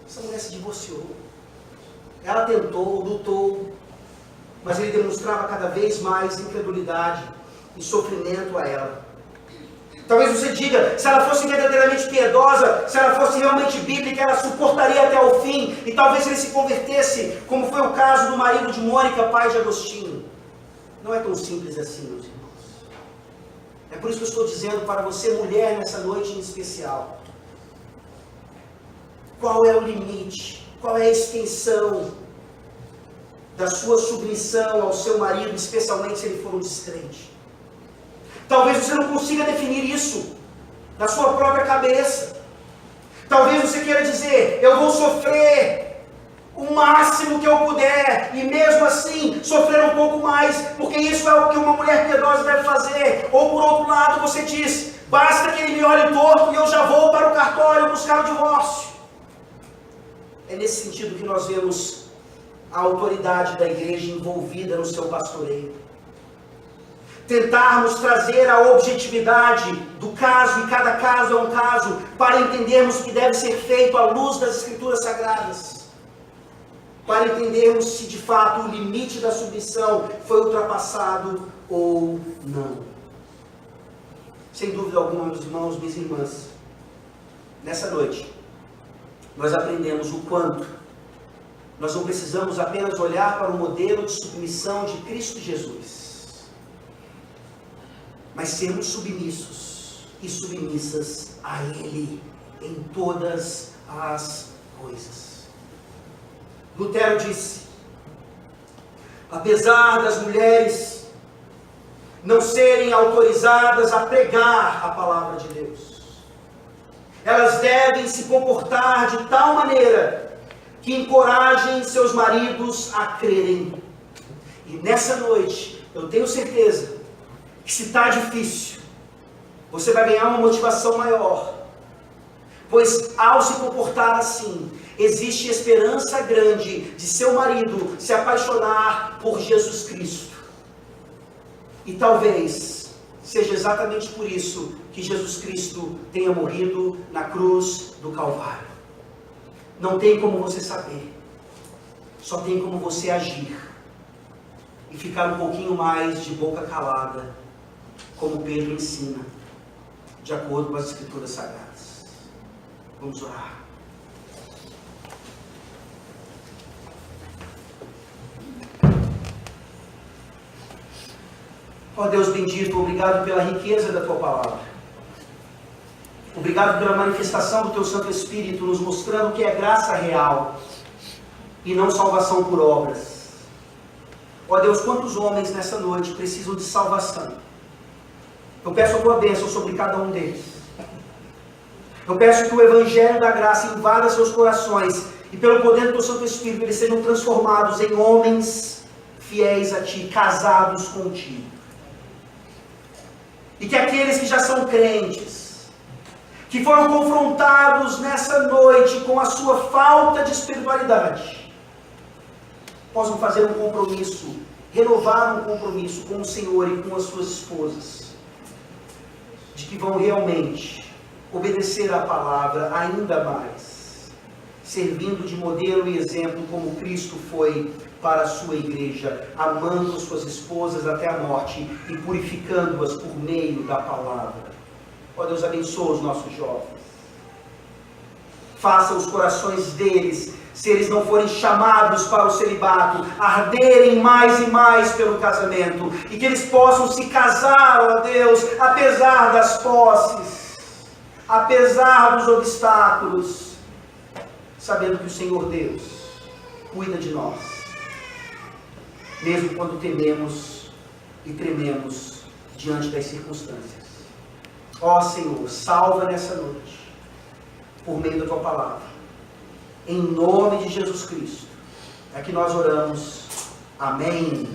Essa mulher se divorciou. Ela tentou, lutou, mas ele demonstrava cada vez mais incredulidade e sofrimento a ela. Talvez você diga, se ela fosse verdadeiramente piedosa, se ela fosse realmente bíblica, ela suportaria até o fim, e talvez ele se convertesse, como foi o caso do marido de Mônica, pai de Agostinho. Não é tão simples assim, meus irmãos. É por isso que eu estou dizendo para você, mulher, nessa noite em especial, qual é o limite, qual é a extensão da sua submissão ao seu marido, especialmente se ele for um descrente. Talvez você não consiga definir isso na sua própria cabeça. Talvez você queira dizer, eu vou sofrer o máximo que eu puder, e mesmo assim sofrer um pouco mais, porque isso é o que uma mulher piedosa deve fazer. Ou por outro lado você diz, basta que ele me olhe torto e eu já vou para o cartório buscar o divórcio. É nesse sentido que nós vemos a autoridade da igreja envolvida no seu pastoreio. Tentarmos trazer a objetividade do caso, e cada caso é um caso, para entendermos o que deve ser feito à luz das Escrituras Sagradas. Para entendermos se de fato o limite da submissão foi ultrapassado ou não. Sem dúvida alguma, meus irmãos, minhas irmãs, nessa noite, nós aprendemos o quanto nós não precisamos apenas olhar para o modelo de submissão de Cristo Jesus, mas sermos submissos e submissas a Ele em todas as coisas. Lutero disse: apesar das mulheres não serem autorizadas a pregar a palavra de Deus, elas devem se comportar de tal maneira que encorajem seus maridos a crerem. E nessa noite, eu tenho certeza que se está difícil, você vai ganhar uma motivação maior, pois ao se comportar assim, existe esperança grande de seu marido se apaixonar por Jesus Cristo. E talvez seja exatamente por isso que Jesus Cristo tenha morrido na cruz do Calvário. Não tem como você saber, só tem como você agir e ficar um pouquinho mais de boca calada, como Pedro ensina, de acordo com as Escrituras Sagradas. Vamos orar. Ó Deus bendito, obrigado pela riqueza da Tua palavra. Obrigado pela manifestação do Teu Santo Espírito, nos mostrando que é graça real e não salvação por obras. Ó Deus, quantos homens nessa noite precisam de salvação? Eu peço a Tua bênção sobre cada um deles. Eu peço que o Evangelho da graça invada seus corações e pelo poder do Teu Santo Espírito eles sejam transformados em homens fiéis a Ti, casados contigo. E que aqueles que já são crentes, que foram confrontados nessa noite com a sua falta de espiritualidade, possam fazer um compromisso, renovar um compromisso com o Senhor e com as suas esposas, de que vão realmente obedecer à palavra ainda mais, servindo de modelo e exemplo como Cristo foi para a sua igreja, amando as suas esposas até a morte e purificando-as por meio da palavra. Ó Deus, abençoa os nossos jovens. Faça os corações deles, se eles não forem chamados para o celibato, arderem mais e mais pelo casamento, e que eles possam se casar, ó Deus, apesar das posses, apesar dos obstáculos, sabendo que o Senhor Deus cuida de nós, mesmo quando tememos e trememos diante das circunstâncias. Ó Senhor, salva nessa noite, por meio da Tua palavra. Em nome de Jesus Cristo, é que nós oramos. Amém.